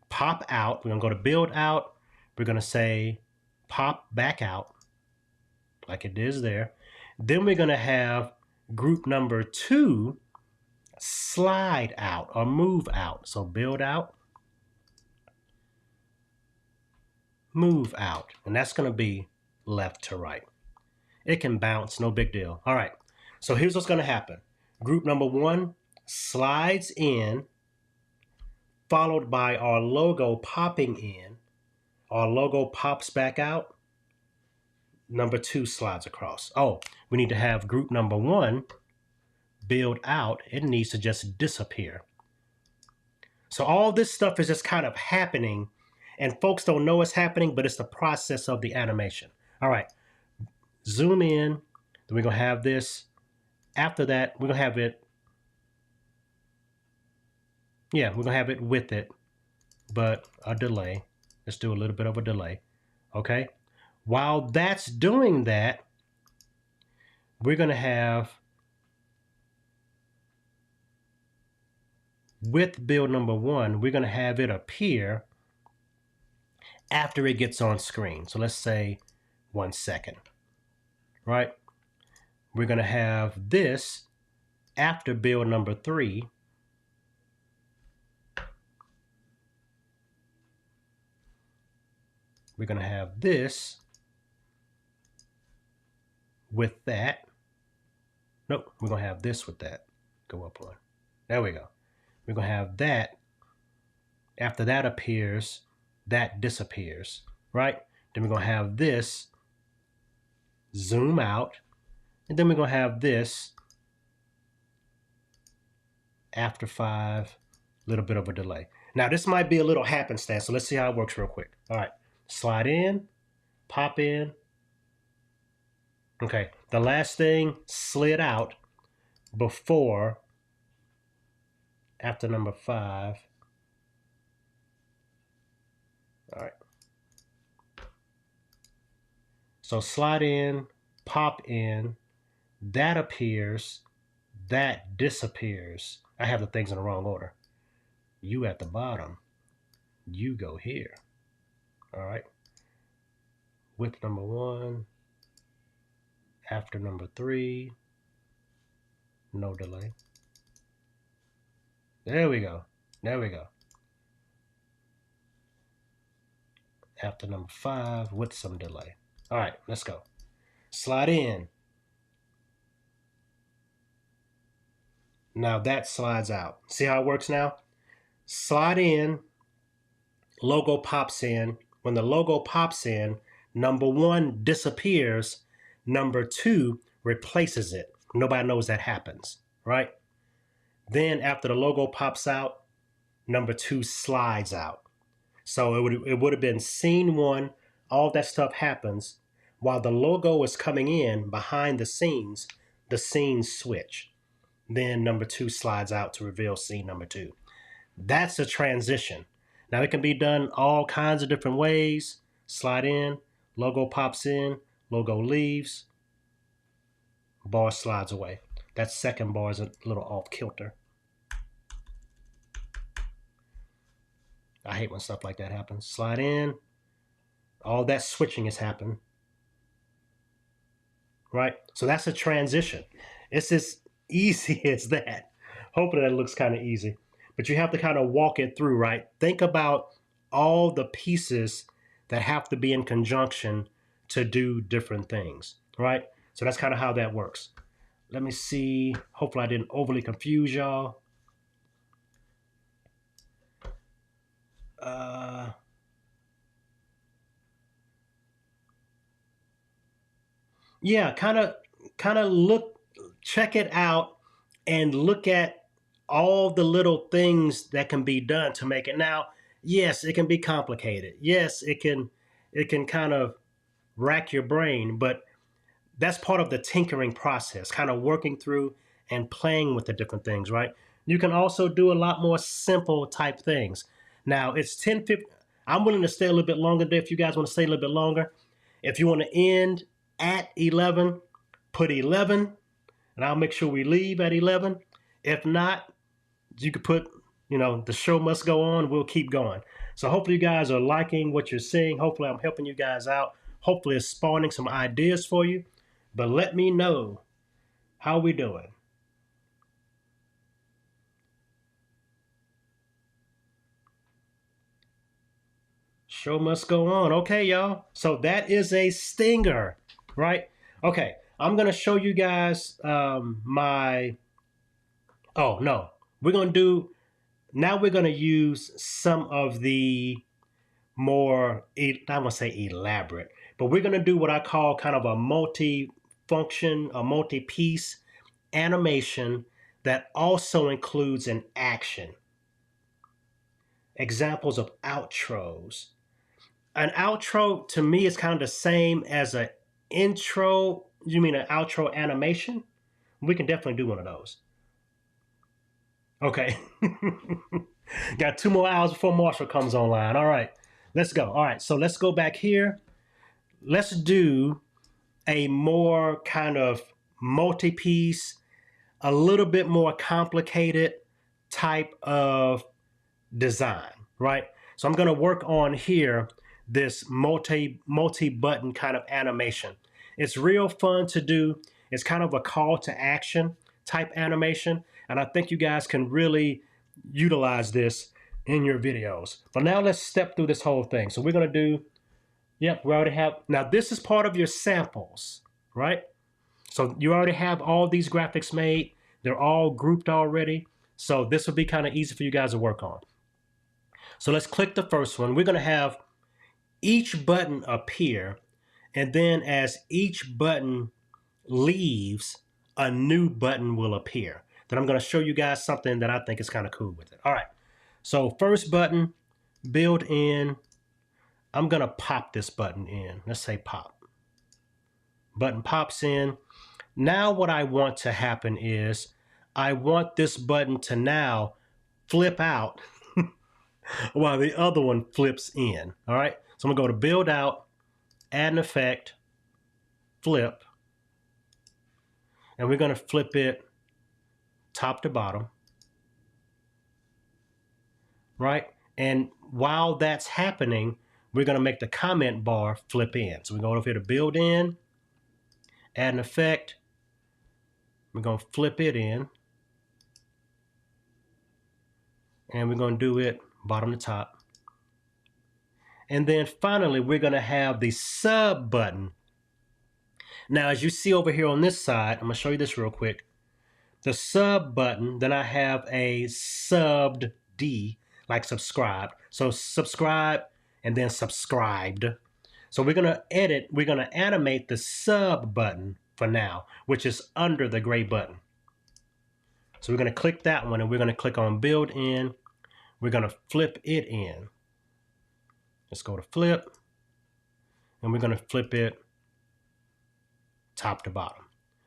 pop out. We're going to go to build out. We're going to say pop back out like it is there. Then we're going to have group number 2 slide out or move out. So build out, move out, and that's going to be left to right. It can bounce, no big deal. All right, so here's what's going to happen. Group number 1 slides in, followed by our logo popping in. Our logo pops back out. Number 2 slides across. Oh, we need to have group number 1 build out. It needs to just disappear. So all this stuff is just kind of happening, and folks don't know it's happening, but it's the process of the animation. All right, zoom in. Then we're going to have this. After that, we're going to have it. Yeah, we're going to have it with it, but a delay. Let's do a little bit of a delay. Okay. While that's doing that, we're going to have with build number 1, we're going to have it appear after it gets on screen. So let's say 1 second, right? We're going to have this after build number 3. We're going to have this with that. Nope, we're going to have this with that. Go up one. There we go. We're going to have that. After that appears, that disappears, right? Then we're going to have this zoom out. And then we're going to have this after 5, little bit of a delay. Now, this might be a little happenstance, so let's see how it works real quick. All right, slide in, pop in. Okay, the last thing slid out before, after number 5. All right. So slide in, pop in, that appears, that disappears. I have the things in the wrong order. You at the bottom, you go here. All right. With number 1, after number 3, no delay. There we go. There we go. After number 5 with some delay. All right, let's go. Slide in. Now that slides out. See how it works now? Slide in, logo pops in. When the logo pops in, number 1 disappears, number 2 replaces it. Nobody knows that happens, right? Then after the logo pops out, number 2 slides out. So it would have been scene 1, all that stuff happens. While the logo is coming in behind the scenes switch. Then number 2 slides out to reveal scene number 2. That's a transition. Now it can be done all kinds of different ways. Slide in, logo pops in, logo leaves, bar slides away. That second bar is a little off kilter. I hate when stuff like that happens. Slide in, all that switching has happened. Right? So that's a transition. It's as easy as that. Hopefully that looks kind of easy. But you have to kind of walk it through, right? Think about all the pieces that have to be in conjunction to do different things, right? So that's kind of how that works. Let me see. Hopefully I didn't overly confuse y'all. Yeah, kind of look, check it out and look at all the little things that can be done to make it. Now, yes, it can be complicated. Yes, it can kind of rack your brain, but that's part of the tinkering process, kind of working through and playing with the different things, right? You can also do a lot more simple type things. Now it's 10:50. I'm willing to stay a little bit longer there if you guys want to stay a little bit longer. If you want to end at 11, put 11, and I'll make sure we leave at 11. If not, you could put, the show must go on. We'll keep going. So hopefully you guys are liking what you're seeing. Hopefully I'm helping you guys out. Hopefully it's spawning some ideas for you. But let me know how we doing. Show must go on. Okay, y'all. So that is a stinger, right? Okay, I'm going to show you guys my... Oh, no. We're going to do... Now we're going to use some of the more, I want to say elaborate, but we're going to do what I call kind of a multi-function, a multi-piece animation that also includes an action. Examples of outros. An outro to me is kind of the same as an intro. You mean an outro animation? We can definitely do one of those. Okay. Got 2 more hours before Marshall comes online. All right, let's go. All right, so let's go back here. Let's do a more kind of multi-piece, a little bit more complicated type of design, right? So I'm going to work on here this multi-button kind of animation. It's real fun to do. It's kind of a call to action type animation, and I think you guys can really utilize this in your videos. But now let's step through this whole thing. So we're going to do, yep, we already have, now this is part of your samples, right? So you already have all these graphics made. They're all grouped already. So this will be kind of easy for you guys to work on. So let's click the first one. We're going to have each button appear, and then as each button leaves, a new button will appear. Then I'm going to show you guys something that I think is kind of cool with it. All right, so first button, build in. I'm going to pop this button in. Let's say pop. Button pops in. Now what I want to happen is I want this button to now flip out while the other one flips in. All right, so I'm going to go to build out, add an effect, flip, and we're going to flip it top to bottom, right? And while that's happening, we're going to make the comment bar flip in. So we're going over here to build in, add an effect, we're going to flip it in, and we're going to do it bottom to top. And then finally, we're going to have the sub button. Now, as you see over here on this side, I'm going to show you this real quick. The sub button, then I have a subbed D, like subscribe. So subscribe and then subscribed. So we're going to edit, we're going to animate the sub button for now, which is under the gray button. So we're going to click that one, and we're going to click on build in. We're going to flip it in. Let's go to flip, and we're going to flip it top to bottom.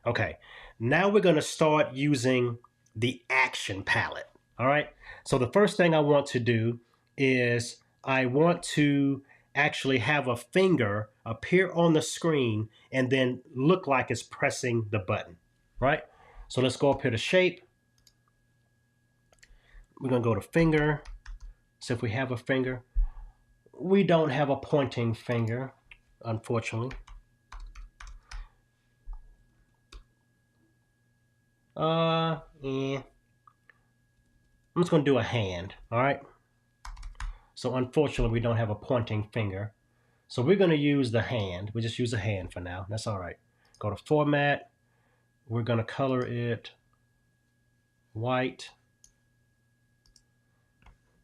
Okay, now we're going to start using the action palette. All right, so the first thing I want to do is I want to actually have a finger appear on the screen and then look like it's pressing the button, right? So let's go up here to shape. We're going to go to finger. So if we have a finger, we don't have a pointing finger, unfortunately. I'm just going to do a hand, all right? So unfortunately, we don't have a pointing finger. So we're going to use the hand. We just use a hand for now. That's all right. Go to format. We're going to color it white.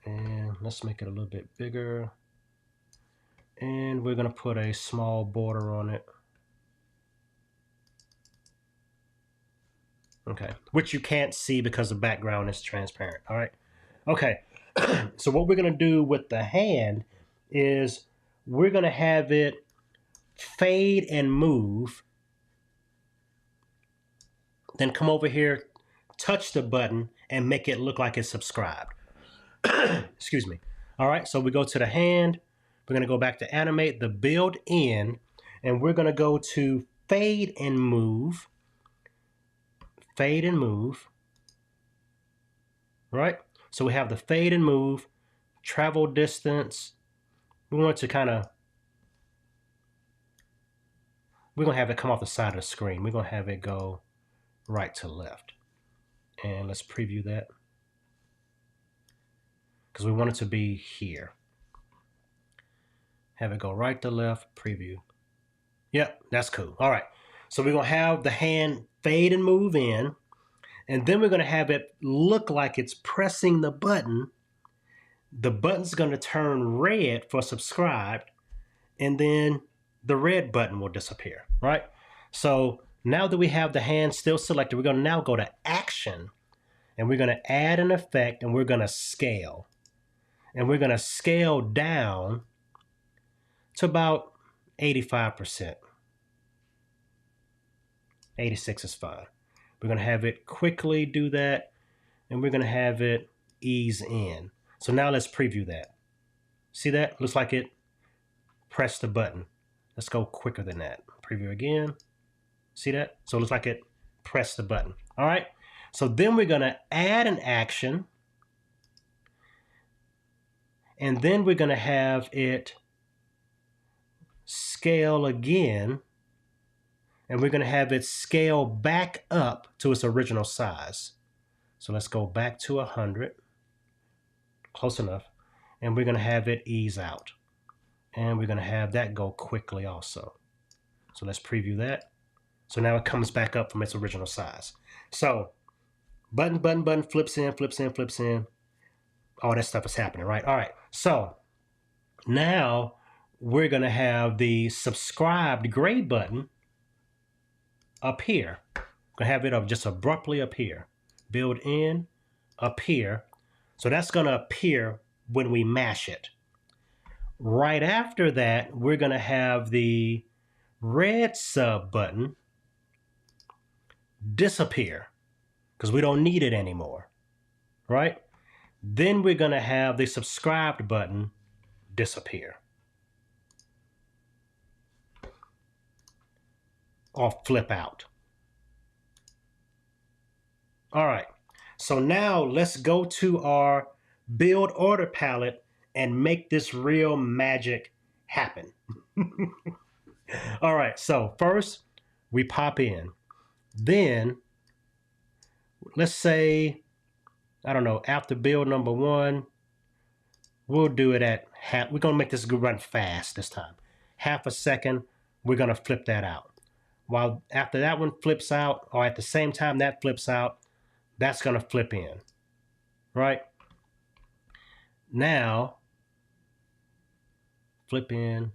And let's make it a little bit bigger. And we're going to put a small border on it. Okay, which you can't see because the background is transparent. All right. Okay, so what we're going to do with the hand is we're going to have it fade and move, then come over here, touch the button, and make it look like it's subscribed. Excuse me. All right, so we go to the hand. We're going to go back to Animate, the build in, and we're going to go to fade and move. Fade and move. Right? So we have the fade and move, travel distance. We want to we're going to have it come off the side of the screen. We're going to have it go right to left. And let's preview that, because we want it to be here. Have it go right to left, preview. Yep, that's cool. All right. So we're going to have the hand fade and move in, and then we're going to have it look like it's pressing the button. The button's going to turn red for subscribed, and then the red button will disappear, right? So now that we have the hand still selected, we're going to now go to Action, and we're going to add an effect, and we're going to scale. And we're going to scale down to about 85%. 86 is fine. We're going to have it quickly do that, and we're going to have it ease in. So now let's preview that. See that? Looks like it pressed the button. Let's go quicker than that. Preview again. See that? So it looks like it pressed the button. All right. So then we're going to add an action, and then we're going to have it scale again, and we're going to have it scale back up to its original size. So let's go back to 100. Close enough. And we're going to have it ease out. And we're going to have that go quickly also. So let's preview that. So now it comes back up from its original size. So button, flips in, flips in, flips in. All that stuff is happening, right? All right. So now we're going to have the subscribed gray button up here. Going to have it up just abruptly up here. Build in, up here. So that's going to appear when we mash it. Right after that, we're going to have the red sub button disappear because we don't need it anymore, right? Then we're going to have the subscribed button disappear or flip out. All right, so now let's go to our build order palette and make this real magic happen. All right, so first we pop in. Then let's say, I don't know, after build number 1, we'll do it at half. We're going to make this run fast this time. Half a second, we're going to flip that out. While after that one flips out, or at the same time that flips out, that's going to flip in, right? Now, flip in.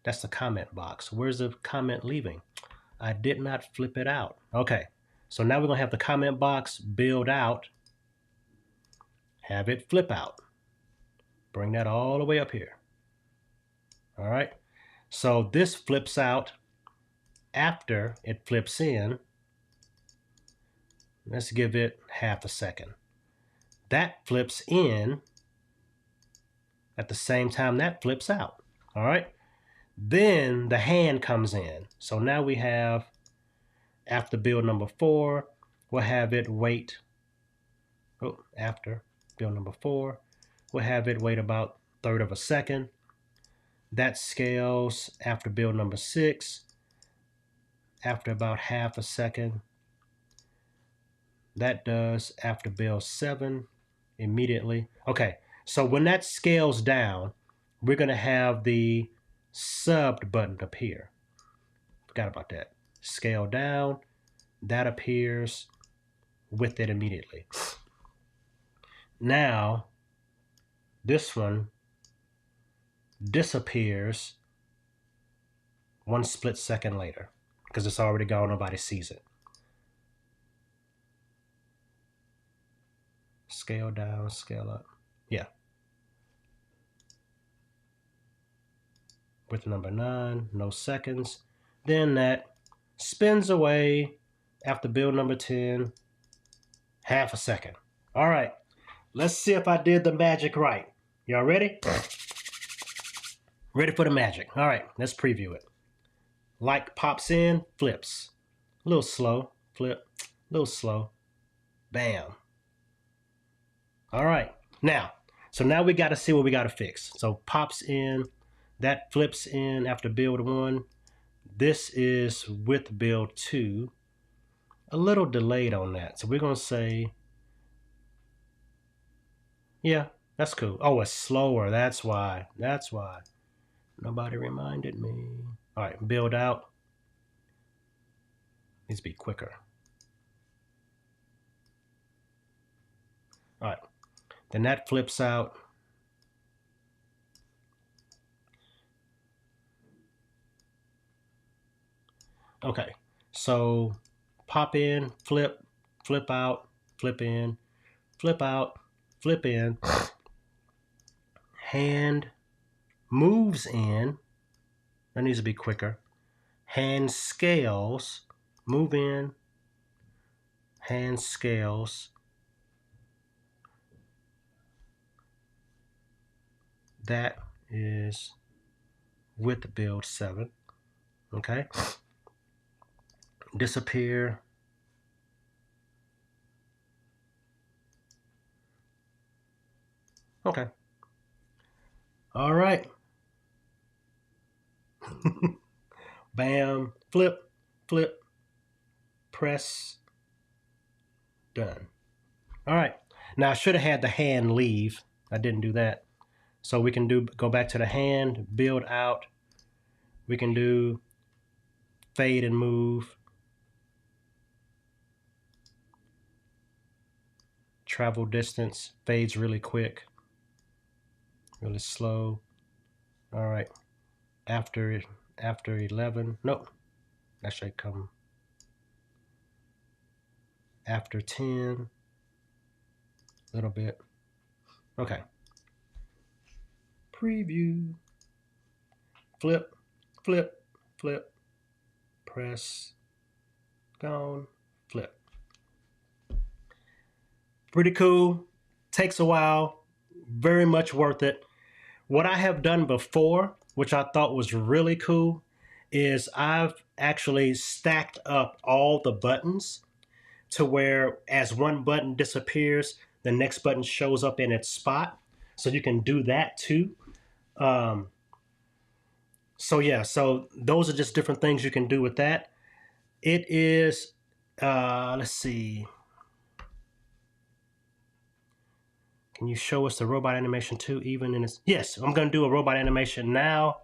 That's the comment box. Where's the comment leaving? I did not flip it out. Okay, so now we're going to have the comment box build out, have it flip out. Bring that all the way up here. All right, so this flips out after it flips in. Let's give it half a second. That flips in at the same time that flips out. All right, then the hand comes in. So now we have, after build number 4, we'll have it wait. After build number 4, we'll have it wait about 1/3 of a second. That scales after build number 6, after about half a second. That does after build 7 immediately. Okay, so when that scales down, we're going to have the subbed button appear. Forgot about that. Scale down, that appears with it immediately. Now, this one disappears 1 split second later because it's already gone, nobody sees it. Scale down, scale up. Yeah. Width number 9, no seconds. Then that spins away after build number 10, half a second. All right, let's see if I did the magic right. Y'all ready? Ready for the magic. All right, let's preview it. Light pops in, flips. A little slow, flip, a little slow. Bam. All right, so now we got to see what we got to fix. So pops in, that flips in after build 1. This is with build 2. A little delayed on that. So we're going to say, yeah, that's cool. Oh, it's slower. That's why. That's why. Nobody reminded me. All right, build out. Needs to be quicker. All right, then that flips out. Okay, so pop in, flip, flip out, flip in, flip out, flip in. Hand moves in. That needs to be quicker. Hand scales, move in, hand scales. That is with build 7. Okay. Disappear. Okay. All right. Bam. Flip, flip, press. Done. All right. Now I should have had the hand leave. I didn't do that. So we can go back to the hand, build out. We can do fade and move. Travel distance, fades really quick, really slow. All right. After 11, nope. That should come after 10, a little bit. Okay. Preview. Flip, flip, flip, press, gone, flip. Pretty cool. Takes a while. Very much worth it. What I have done before, which I thought was really cool, is I've actually stacked up all the buttons to where as one button disappears, the next button shows up in its spot. So you can do that too. So yeah, so those are just different things you can do with that. It is, let's see. Can you show us the robot animation too, even in its, yes, I'm gonna do a robot animation now.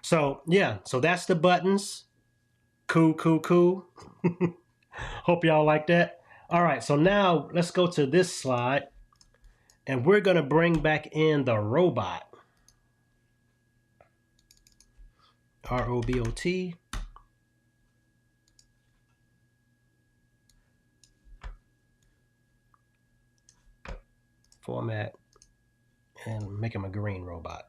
So yeah, so that's the buttons. Cool, cool, cool. Hope y'all like that. All right, so now let's go to this slide and we're gonna bring back in the robot. ROBOT. Format and make him a green robot.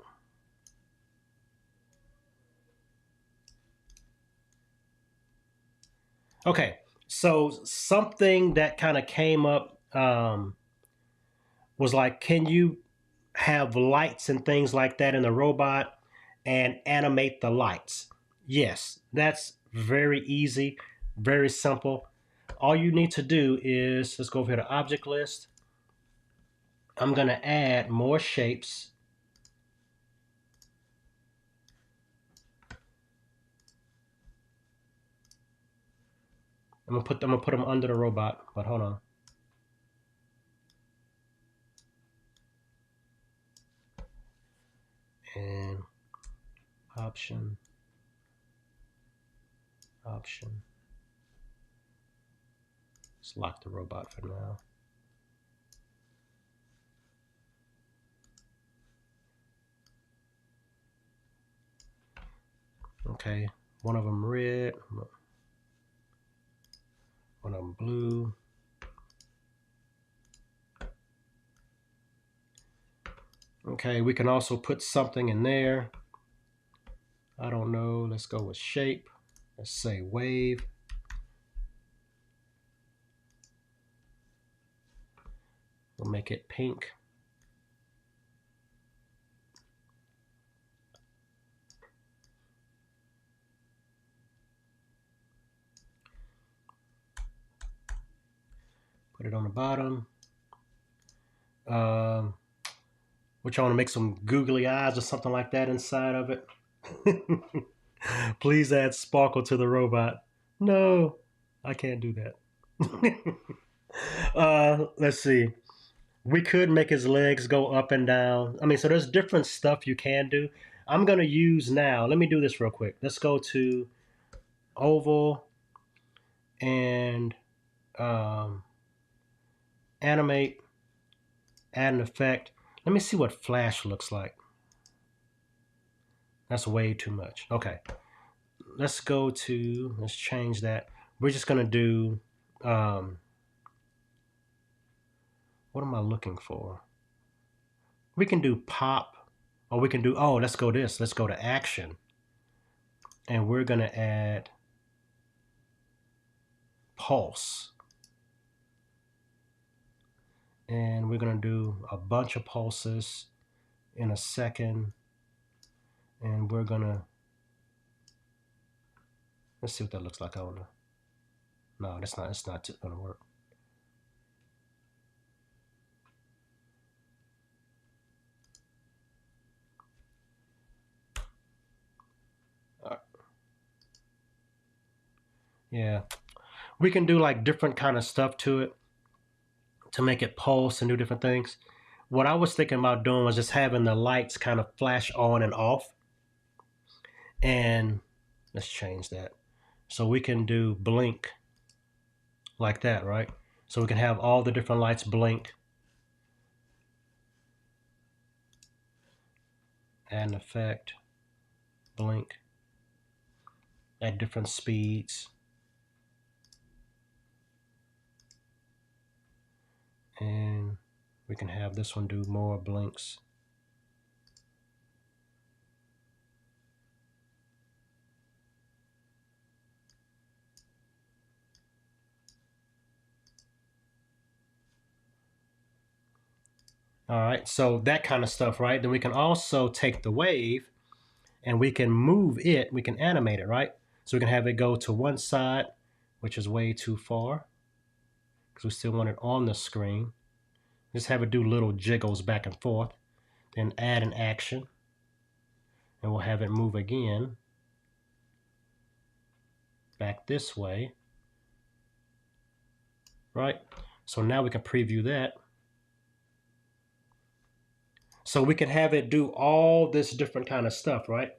Okay, so something that kind of came up was like, can you have lights and things like that in the robot and animate the lights? Yes, that's very easy, very simple. All you need to do is, let's go over here to object list. I'm going to add more shapes. I'm gonna put them under the robot, but hold on. And option. Let's lock the robot for now. Okay, one of them red, one of them blue. Okay, we can also put something in there. I don't know. Let's go with shape. Let's say wave. We'll make it pink. Put it on the bottom. Which I want to make some googly eyes or something like that inside of it. Please add sparkle to the robot. No, I can't do that. Let's see. We could make his legs go up and down. I mean, so there's different stuff you can do. I'm going to use now. Let me do this real quick. Let's go to oval and animate, add an effect. Let me see what flash looks like. That's way too much. Okay. Let's change that. We're just going to do, what am I looking for? We can do pop, or we can do, let's go to action. And we're going to add pulse. And we're going to do a bunch of pulses in a second. And we're going to, let's see what that looks like. I don't know. No, it's not going to work. Yeah, we can do like different kind of stuff to it to make it pulse and do different things. What I was thinking about doing was just having the lights kind of flash on and off. And let's change that. So we can do blink like that, right? So we can have all the different lights blink. Add an effect, blink at different speeds. And we can have this one do more blinks. All right, so that kind of stuff, right? Then we can also take the wave and we can move it, we can animate it, right? So we can have it go to one side, which is way too far, because we still want it on the screen. Just have it do little jiggles back and forth, then add an action, and we'll have it move again back this way, right? So now we can preview that. So we can have it do all this different kind of stuff, right?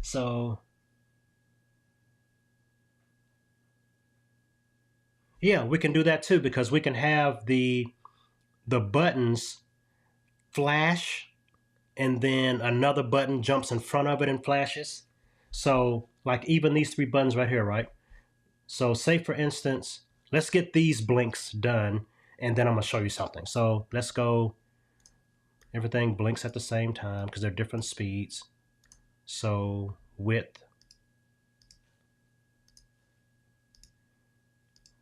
So yeah, we can do that too, because we can have the buttons flash and then another button jumps in front of it and flashes. So like even these three buttons right here, right? So say for instance, let's get these blinks done and then I'm gonna show you something. So let's go, everything blinks at the same time because they're different speeds. So width,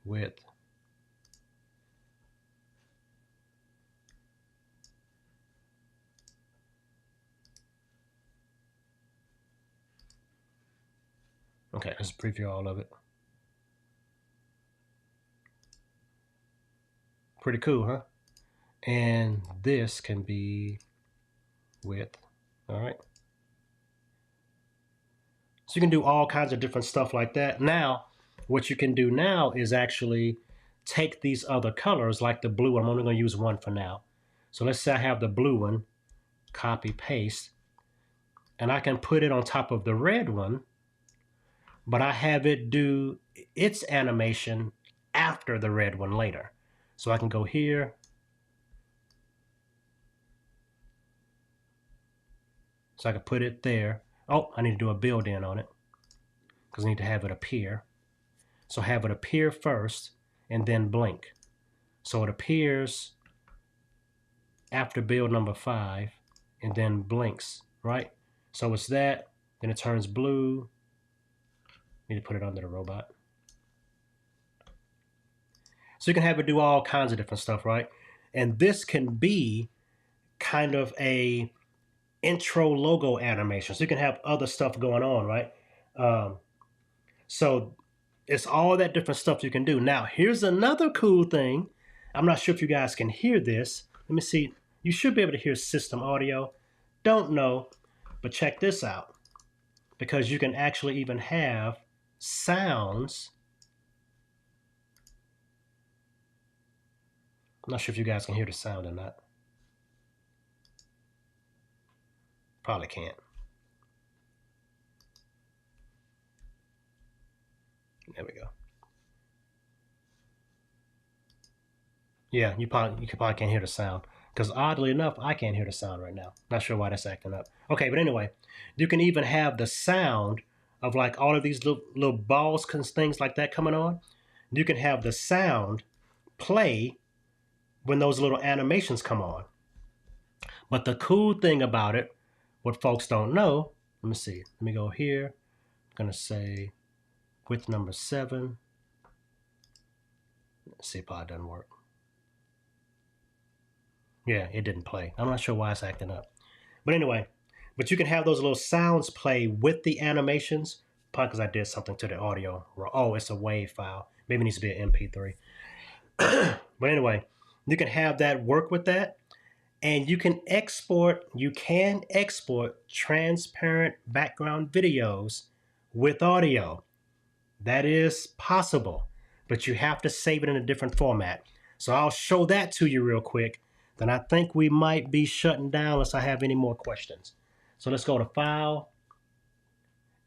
width. Okay, let's preview all of it. Pretty cool, huh? And this can be width, all right? So you can do all kinds of different stuff like that. Now, what you can do now is actually take these other colors, like the blue one. I'm only going to use one for now. So let's say I have the blue one, copy, paste, and I can put it on top of the red one, but I have it do its animation after the red one later. So I can go here, so I can put it there. Oh, I need to do a build-in on it because I need to have it appear. So have it appear first and then blink. So it appears after build number 5 and then blinks, right? So it's that, then it turns blue. Need to put it under the robot. So you can have it do all kinds of different stuff, right? And this can be kind of a intro logo animation. So you can have other stuff going on, right? So it's all that different stuff you can do. Now, here's another cool thing. I'm not sure if you guys can hear this. Let me see. You should be able to hear system audio. Don't know, but check this out. Because you can actually even have sounds. I'm not sure if you guys can hear the sound or not. Probably can't. There we go. Yeah, you probably can't hear the sound. Because oddly enough, I can't hear the sound right now. Not sure why that's acting up. Okay, but anyway, you can even have the sound of like all of these little balls, things like that coming on. You can have the sound play when those little animations come on. But the cool thing about it, what folks don't know, let me see. Let me go here. I'm going to say width number 7. Let's see if it doesn't work. Yeah, it didn't play. I'm not sure why it's acting up. But anyway, but you can have those little sounds play with the animations. Probably because I did something to the audio. Oh, it's a WAV file. Maybe it needs to be an MP3. But anyway, you can have that work with that. And you can export transparent background videos with audio. That is possible, but you have to save it in a different format. So I'll show that to you real quick. Then I think we might be shutting down unless I have any more questions. So let's go to File,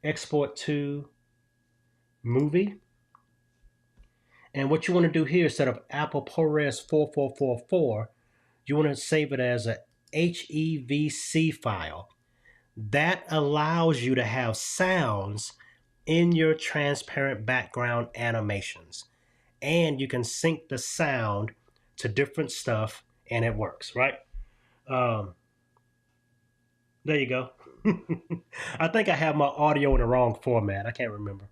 Export to Movie. And what you want to do here, instead of Apple ProRes 4444, you want to save it as a HEVC file. That allows you to have sounds in your transparent background animations. And you can sync the sound to different stuff and it works, right? There you go. I think I have my audio in the wrong format. I can't remember.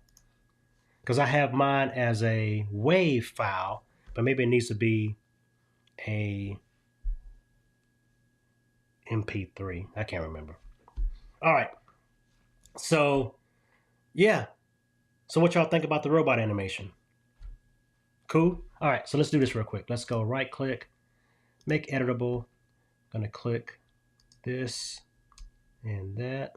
Because I have mine as a WAV file, but maybe it needs to be a MP3. I can't remember. All right. So, yeah. So what y'all think about the robot animation? Cool? All right, so let's do this real quick. Let's go right click, make editable. I'm gonna click this and that.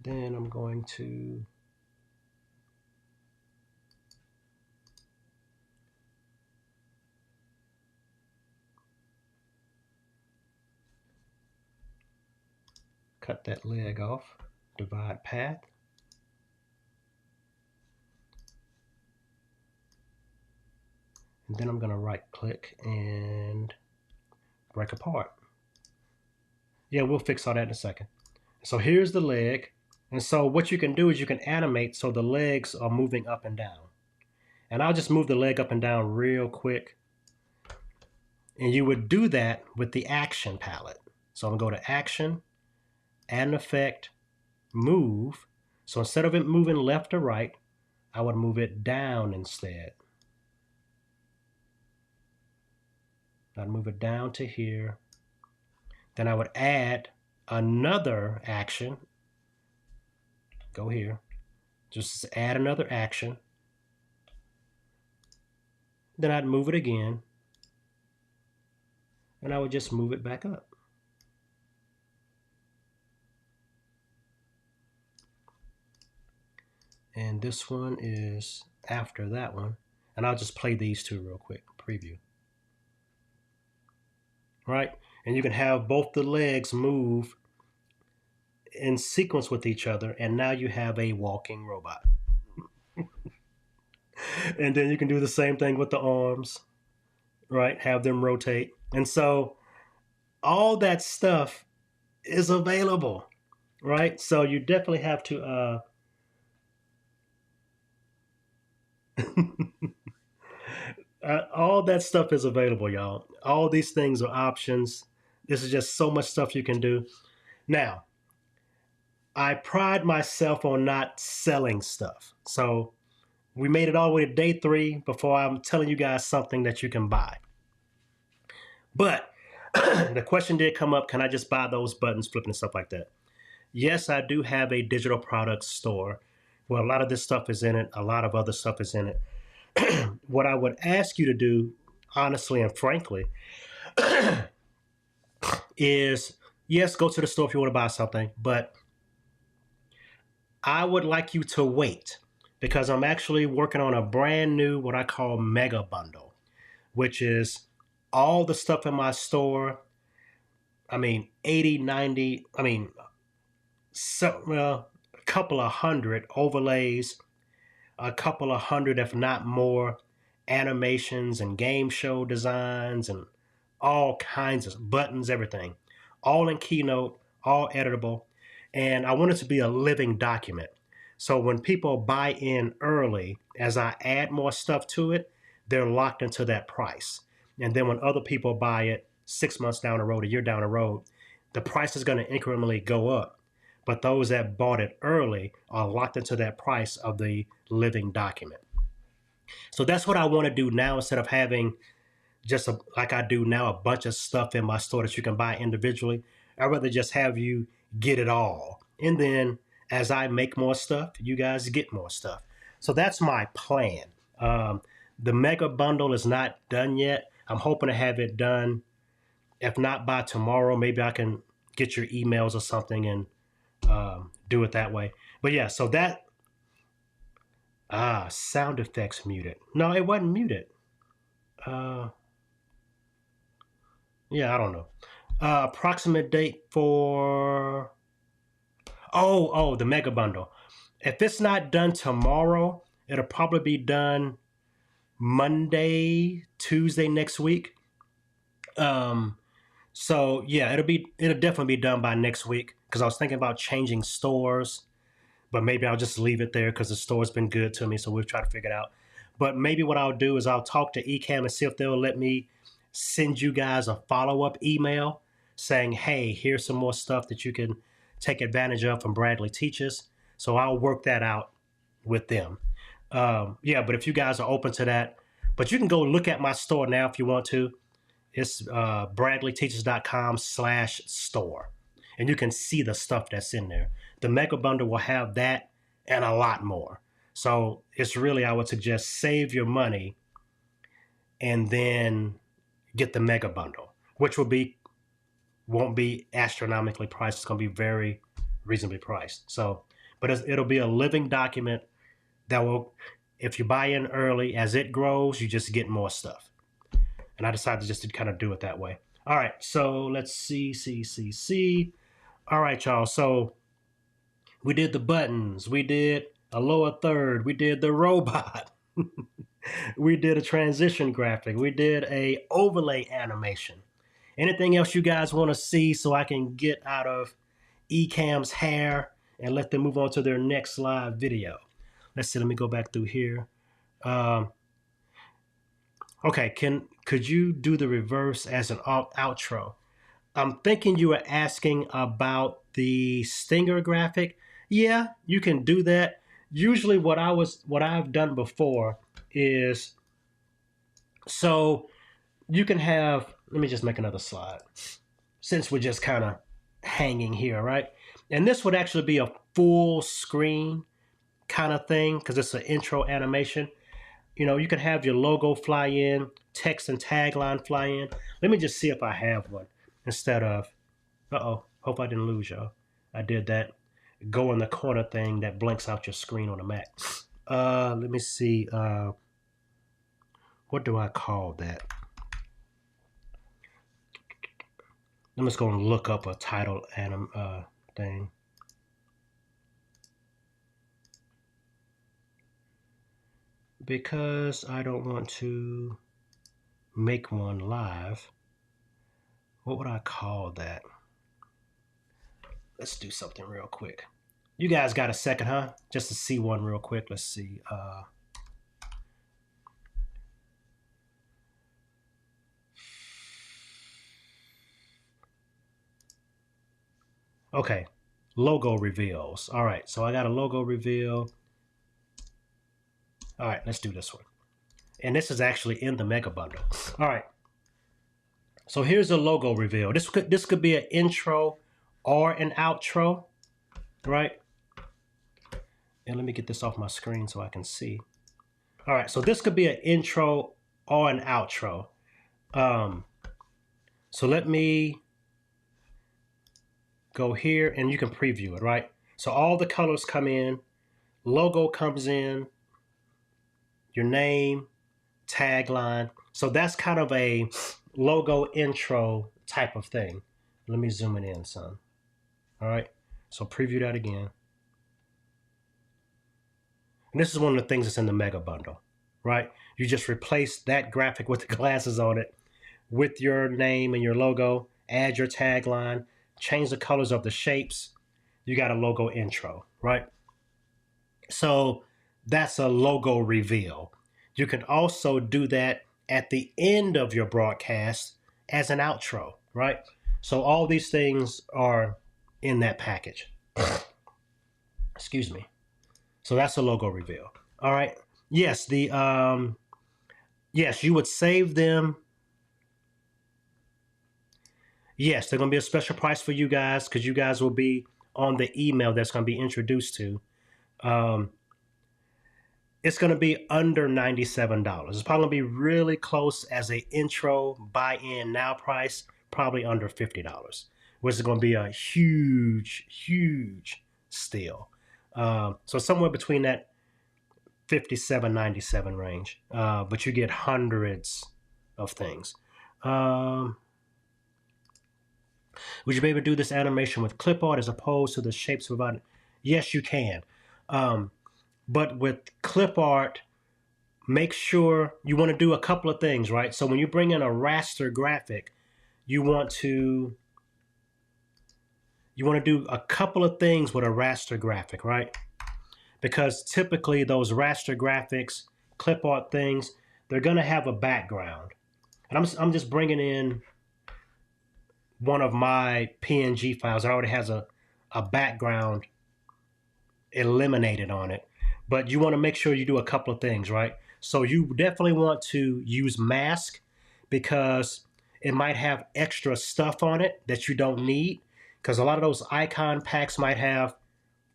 Then I'm going to cut that leg off, divide path. And then I'm gonna right click and break apart. Yeah, we'll fix all that in a second. So here's the leg. And so what you can do is you can animate so the legs are moving up and down. And I'll just move the leg up and down real quick. And you would do that with the action palette. So I'm gonna go to action, add an effect, move. So instead of it moving left or right, I would move it down instead. I'd move it down to here. Then I would add another action. Go here. Just add another action. Then I'd move it again. And I would just move it back up. And this one is after that one. And I'll just play these two real quick. Preview. Right? And you can have both the legs move in sequence with each other. And now you have a walking robot. And then you can do the same thing with the arms. Right? Have them rotate. And so all that stuff is available. Right? So you definitely have to All that stuff is available, y'all. All these things are options. This is just so much stuff you can do. Now, I pride myself on not selling stuff. So we made it all the way to day 3 before I'm telling you guys something that you can buy. But the question did come up, can I just buy those buttons, flipping and stuff like that? Yes, I do have a digital products store where a lot of this stuff is in it. A lot of other stuff is in it. What I would ask you to do, honestly and frankly, is yes, go to the store if you want to buy something, but I would like you to wait because I'm actually working on a brand new, what I call mega bundle, which is all the stuff in my store. I mean, 80, 90, well, a couple of hundred overlays, a couple of hundred, if not more, animations and game show designs and all kinds of buttons, everything, all in Keynote, all editable. And I want it to be a living document. So when people buy in early, as I add more stuff to it, they're locked into that price. And then when other people buy it 6 months down the road, a year down the road, the price is going to incrementally go up. But those that bought it early are locked into that price of the living document. So that's what I want to do now instead of having like I do now, a bunch of stuff in my store that you can buy individually. I'd rather just have you get it all. And then as I make more stuff, you guys get more stuff. So that's my plan. The mega bundle is not done yet. I'm hoping to have it done. If not by tomorrow, maybe I can get your emails or something and do it that way. But yeah, so that, sound effects muted. No, it wasn't muted. Yeah, I don't know. Approximate date for the mega bundle. If it's not done tomorrow, it'll probably be done Monday, Tuesday next week. So yeah, it'll definitely be done by next week because I was thinking about changing stores, but maybe I'll just leave it there because the store's been good to me, so we'll try to figure it out. But maybe what I'll do is I'll talk to Ecamm and see if they'll let me send you guys a follow-up email saying, hey, here's some more stuff that you can take advantage of from Bradley Teaches. So I'll work that out with them. Yeah, but if you guys are open to that, but you can go look at my store now if you want to. It's bradleyteaches.com/store. And you can see the stuff that's in there. The mega bundle will have that and a lot more. So it's really, I would suggest save your money and then get the mega bundle, which won't be astronomically priced. It's going to be very reasonably priced. So, but it'll be a living document that will, if you buy in early, as it grows, you just get more stuff. And I decided just to kind of do it that way. All right, so let's see. All right, y'all. So we did the buttons. We did a lower third. We did the robot. We did a transition graphic. We did a overlay animation. Anything else you guys want to see so I can get out of Ecamm's hair and let them move on to their next live video? Let's see. Let me go back through here. Okay, could you do the reverse as an outro? I'm thinking you were asking about the stinger graphic. Yeah, you can do that. Usually what I've done before is, so you can have, let me just make another slide since we're just kind of hanging here, right? And this would actually be a full screen kind of thing because it's an intro animation. You know, you could have your logo fly in, text and tagline fly in. Let me just see if I have one instead of, hope I didn't lose y'all. I did that go in the corner thing that blinks out your screen on a Mac. Let me see. What do I call that? I'm just going to look up a title thing. Because I don't want to make one live. What would I call that? Let's do something real quick. You guys got a second, huh? Just to see one real quick. Let's see. Okay, logo reveals. All right, so I got a logo reveal. All right, let's do this one. And this is actually in the mega bundle. All right, so here's a logo reveal. This could be an intro or an outro, right? And let me get this off my screen so I can see. All right, so this could be an intro or an outro. So let me go here and you can preview it, right? So all the colors come in, logo comes in, your name, tagline. So that's kind of a logo intro type of thing. Let me zoom it in, son. All right, so preview that again. And this is one of the things that's in the mega bundle, right? You just replace that graphic with the glasses on it with your name and your logo, add your tagline, change the colors of the shapes. You got a logo intro, right? So that's a logo reveal. You can also do that at the end of your broadcast as an outro, right? So all these things are in that package. Excuse me. So that's a logo reveal. All right. Yes, yes, you would save them. Yes, they're gonna be a special price for you guys because you guys will be on the email that's gonna be introduced to. Um, it's going to be under $97. It's probably going to be really close as a intro buy in now price, probably under $50, which is going to be a huge steal. So somewhere between that 57.97 range, but you get hundreds of things. Would you be able to do this animation with clip art as opposed to the shapes provided? Yes, you can. But with clip art, make sure you want to do a couple of things, right? So when you bring in a raster graphic, you want to do a couple of things with a raster graphic, right? Because typically those raster graphics, clip art things, they're going to have a background. And I'm just bringing in one of my PNG files that already has a background eliminated on it. But you want to make sure you do a couple of things, right? So you definitely want to use mask because it might have extra stuff on it that you don't need, because a lot of those icon packs might have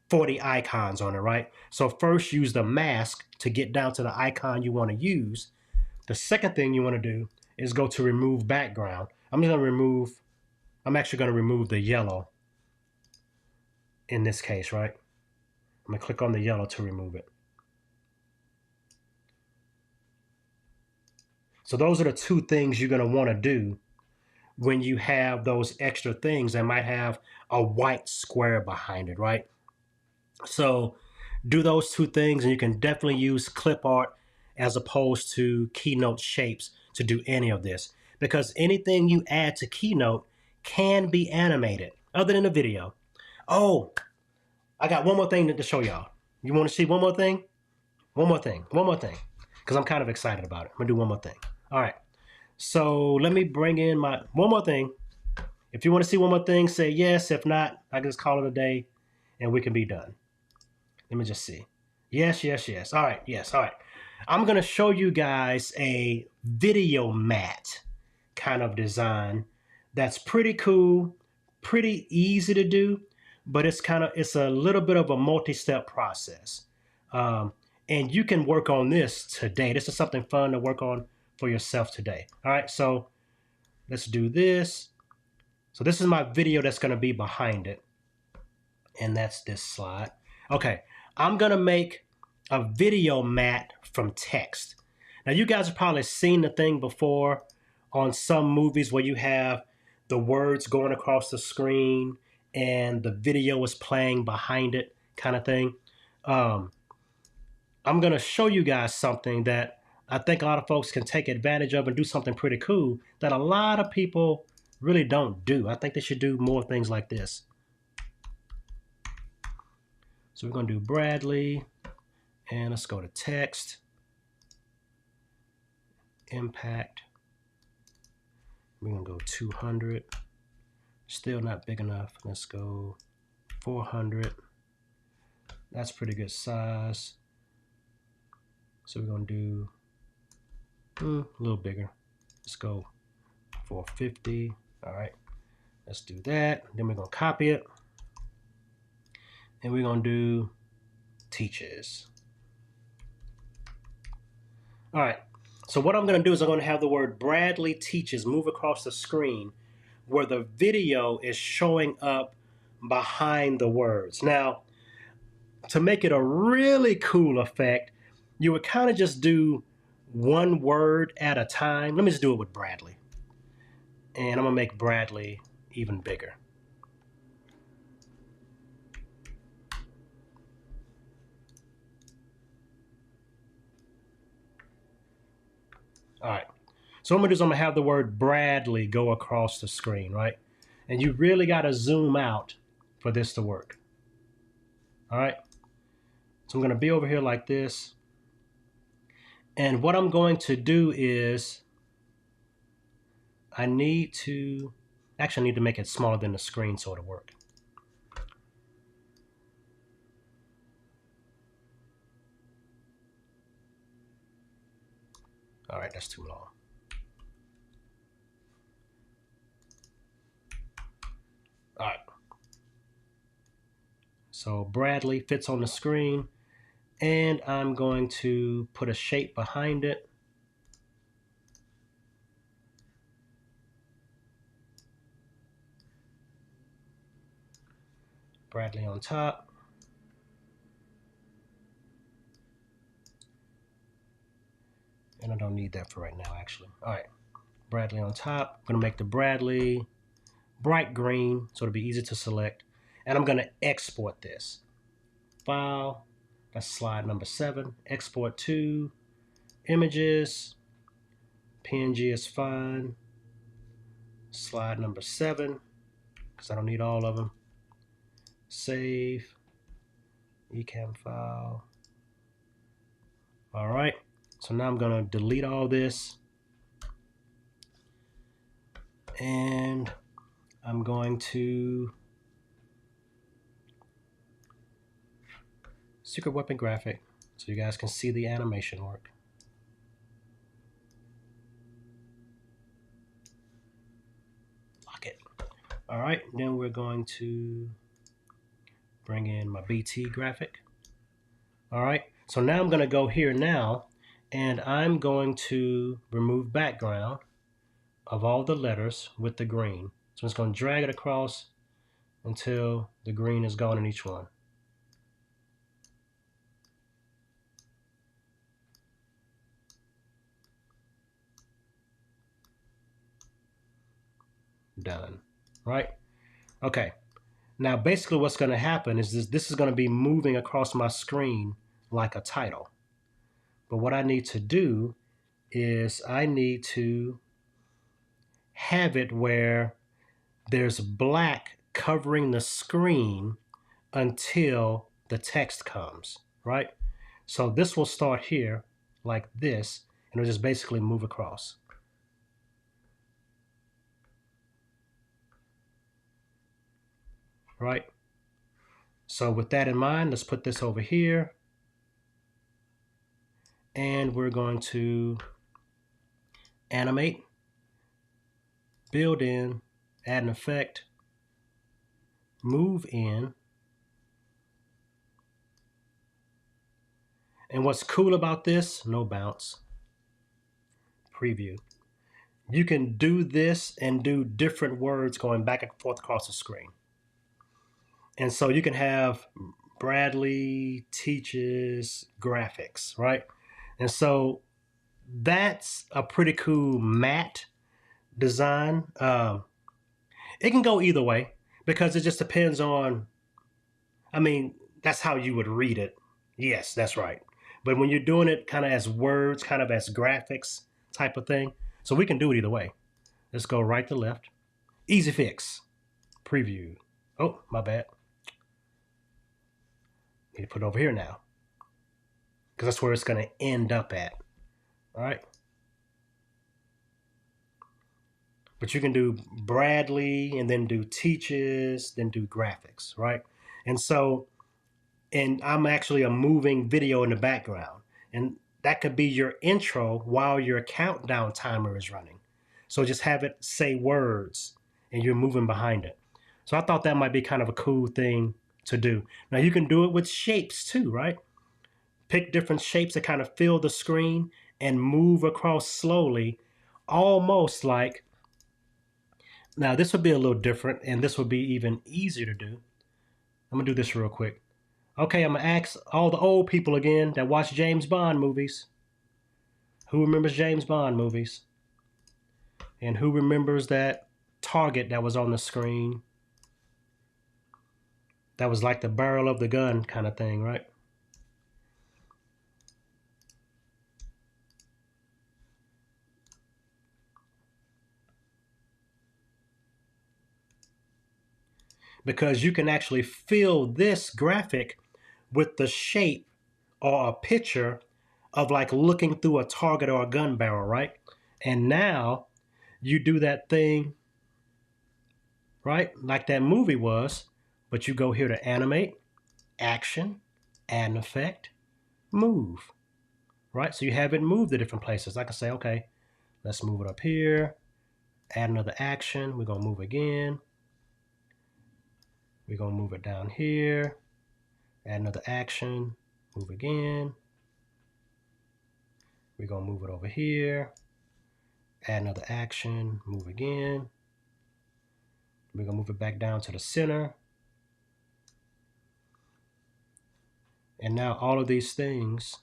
40 icons on it, right? So first use the mask to get down to the icon you want to use. The second thing you want to do is go to remove background. I'm actually going to remove the yellow in this case, right? I'm going to click on the yellow to remove it. So those are the two things you're going to want to do when you have those extra things that might have a white square behind it, right? So do those two things and you can definitely use clip art as opposed to Keynote shapes to do any of this, because anything you add to Keynote can be animated other than the video. Oh, I got one more thing to show y'all. You want to see one more thing? One more thing, because I'm kind of excited about it. I'm gonna do one more thing. All right, so let me bring in my one more thing. If you want to see one more thing, say yes. If not, I can just call it a day and we can be done. Let me just see. Yes. All right, yes, all right. I'm gonna show you guys a video mat kind of design that's pretty cool, pretty easy to do, but it's a little bit of a multi-step process. And you can work on this today. This is something fun to work on for yourself today. All right, so let's do this. So this is my video that's going to be behind it. And that's this slide. Okay, I'm going to make a video mat from text. Now, you guys have probably seen the thing before on some movies where you have the words going across the screen and the video is playing behind it kind of thing. I'm going to show you guys something that I think a lot of folks can take advantage of and do something pretty cool that a lot of people really don't do. I think they should do more things like this. So we're going to do Bradley, and let's go to text, impact. We're going to go 200. Still not big enough. Let's go 400. That's pretty good size. So we're going to do a little bigger. Let's go 450. All right, let's do that. Then we're going to copy it. And we're going to do teaches. All right, so what I'm going to do is I'm going to have the word Bradley Teaches move across the screen where the video is showing up behind the words. Now, to make it a really cool effect, you would kind of just do one word at a time. Let me just do it with Bradley. And I'm going to make Bradley even bigger. All right. So what I'm going to do is I'm going to have the word Bradley go across the screen, right? And you really got to zoom out for this to work. All right. So I'm going to be over here like this. And what I'm going to do is I need to make it smaller than the screen so it'll work. All right, that's too long. All right. So Bradley fits on the screen, and I'm going to put a shape behind it. Bradley on top. And I don't need that for right now, actually. All right, Bradley on top. I'm gonna make the Bradley bright green so it'll be easy to select. And I'm gonna export this. File, that's slide number 7. Export to images. PNG is fine. Slide number 7, because I don't need all of them. Save, Ecamm file. All right, so now I'm gonna delete all this. And I'm going to secret weapon graphic so you guys can see the animation work. Lock it. All right, then we're going to bring in my BT graphic. All right, so now I'm going to go here now, and I'm going to remove background of all the letters with the green. So I'm just going to drag it across until the green is gone in each one. Done. Right? Okay. Now basically what's going to happen is this is going to be moving across my screen like a title. But what I need to do is I need to have it where there's black covering the screen until the text comes, right? So this will start here like this, and it'll just basically move across. Right? So with that in mind, let's put this over here. And we're going to animate, build in, add an effect, move in. And what's cool about this, no bounce, preview. You can do this and do different words going back and forth across the screen. And so you can have Bradley Teaches Graphics, right? And so that's a pretty cool matte design. It can go either way because it just depends on, I mean, that's how you would read it. Yes, that's right. But when you're doing it kind of as words, kind of as graphics type of thing, so we can do it either way. Let's go right to left. Easy fix. Preview. Oh, my bad. Need to put it over here now because that's where it's going to end up at. All right. But you can do Bradley and then do teaches, then do graphics, right? And I'm actually a moving video in the background. And that could be your intro while your countdown timer is running. So just have it say words and you're moving behind it. So I thought that might be kind of a cool thing to do. Now you can do it with shapes too, right? Pick different shapes that kind of fill the screen and move across slowly, almost like, now this would be a little different and this would be even easier to do. I'm gonna do this real quick. Okay, I'm gonna ask all the old people again that watch James Bond movies. Who remembers James Bond movies? And who remembers that target that was on the screen? That was like the barrel of the gun kind of thing, right? Because you can actually fill this graphic with the shape or a picture of like looking through a target or a gun barrel, right? And now you do that thing, right? Like that movie was, but you go here to animate, action, add an effect, move, right? So you have it move to different places. I can say, okay, let's move it up here, add another action. We're gonna move again. We're gonna move it down here, add another action, move again. We're gonna move it over here, add another action, move again. We're gonna move it back down to the center. And now all of these things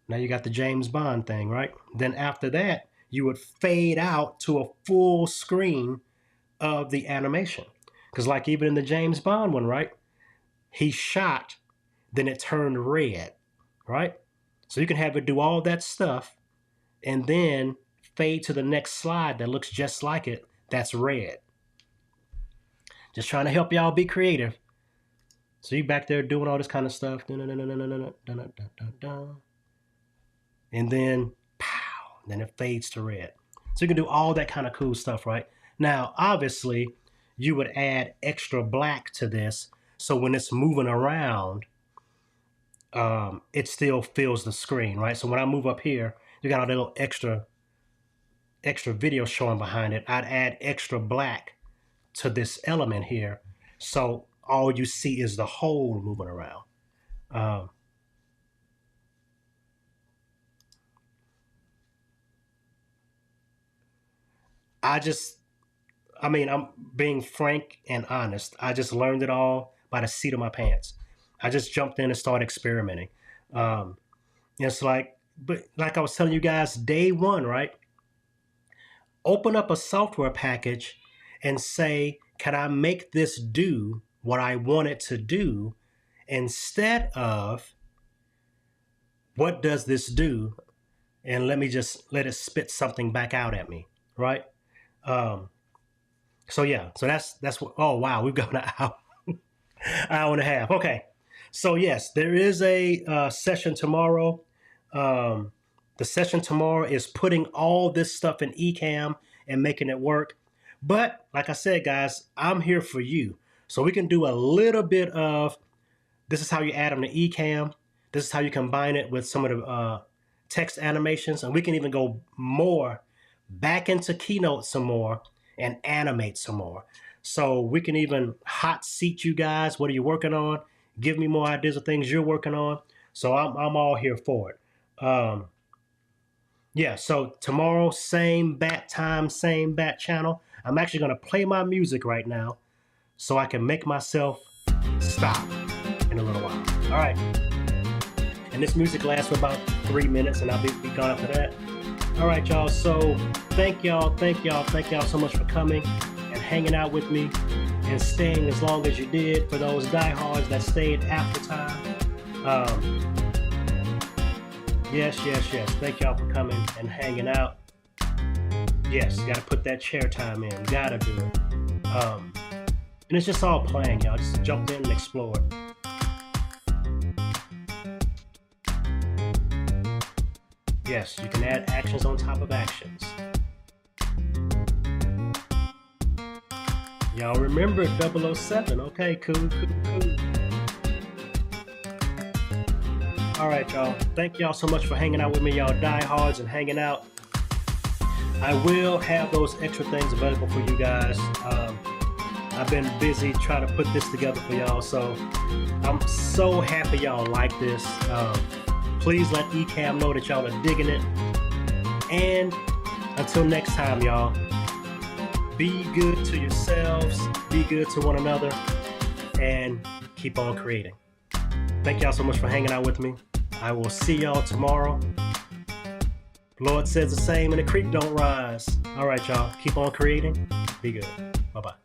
now you got the James Bond thing, right? Then after that, you would fade out to a full screen of the animation. Because like even in the James Bond one, right? He shot, then it turned red, right? So you can have it do all that stuff and then fade to the next slide that looks just like it, that's red. Just trying to help y'all be creative. So you back there doing all this kind of stuff. And then, pow, then it fades to red. So you can do all that kind of cool stuff, right? Now, obviously, you would add extra black to this. So when it's moving around, it still fills the screen, right? So when I move up here, you got a little extra video showing behind it. I'd add extra black to this element here. So all you see is the hole moving around. I'm being frank and honest. I just learned it all by the seat of my pants. I just jumped in and started experimenting. It's like, but like I was telling you guys, day one, right? Open up a software package and say, can I make this do what I want it to do instead of what does this do? And let me just let it spit something back out at me, right? So yeah, so that's what, oh wow, we've got an hour and a half. Okay, so yes, there is a session tomorrow. The session tomorrow is putting all this stuff in Ecamm and making it work. But like I said, guys, I'm here for you. So we can do a little bit of, this is how you add them to Ecamm. This is how you combine it with some of the text animations. And we can even go more back into Keynote some more and animate some more. So we can even hot seat you guys. What are you working on? Give me more ideas of things you're working on. So I'm all here for it. Yeah, so tomorrow, same bat time, same bat channel. I'm actually going to play my music right now so I can make myself stop in a little while. All right. And this music lasts for about 3 minutes, and I'll be gone after that. All right, y'all. So thank y'all so much for coming and hanging out with me and staying as long as you did. For those diehards that stayed after time. Yes. Thank y'all for coming and hanging out. Yes, you gotta put that chair time in. Gotta do it. And it's just all playing, y'all. Just jump in and explore it. Yes, you can add actions on top of actions. Y'all remember 007. Okay, cool. All right, y'all. Thank y'all so much for hanging out with me, y'all diehards and hanging out. I will have those extra things available for you guys. I've been busy trying to put this together for y'all, so I'm so happy y'all like this. Please let Ecamm know that y'all are digging it. And until next time, y'all, be good to yourselves, be good to one another, and keep on creating. Thank y'all so much for hanging out with me. I will see y'all tomorrow. Lord says the same and the creek don't rise. All right, y'all. Keep on creating. Be good. Bye-bye.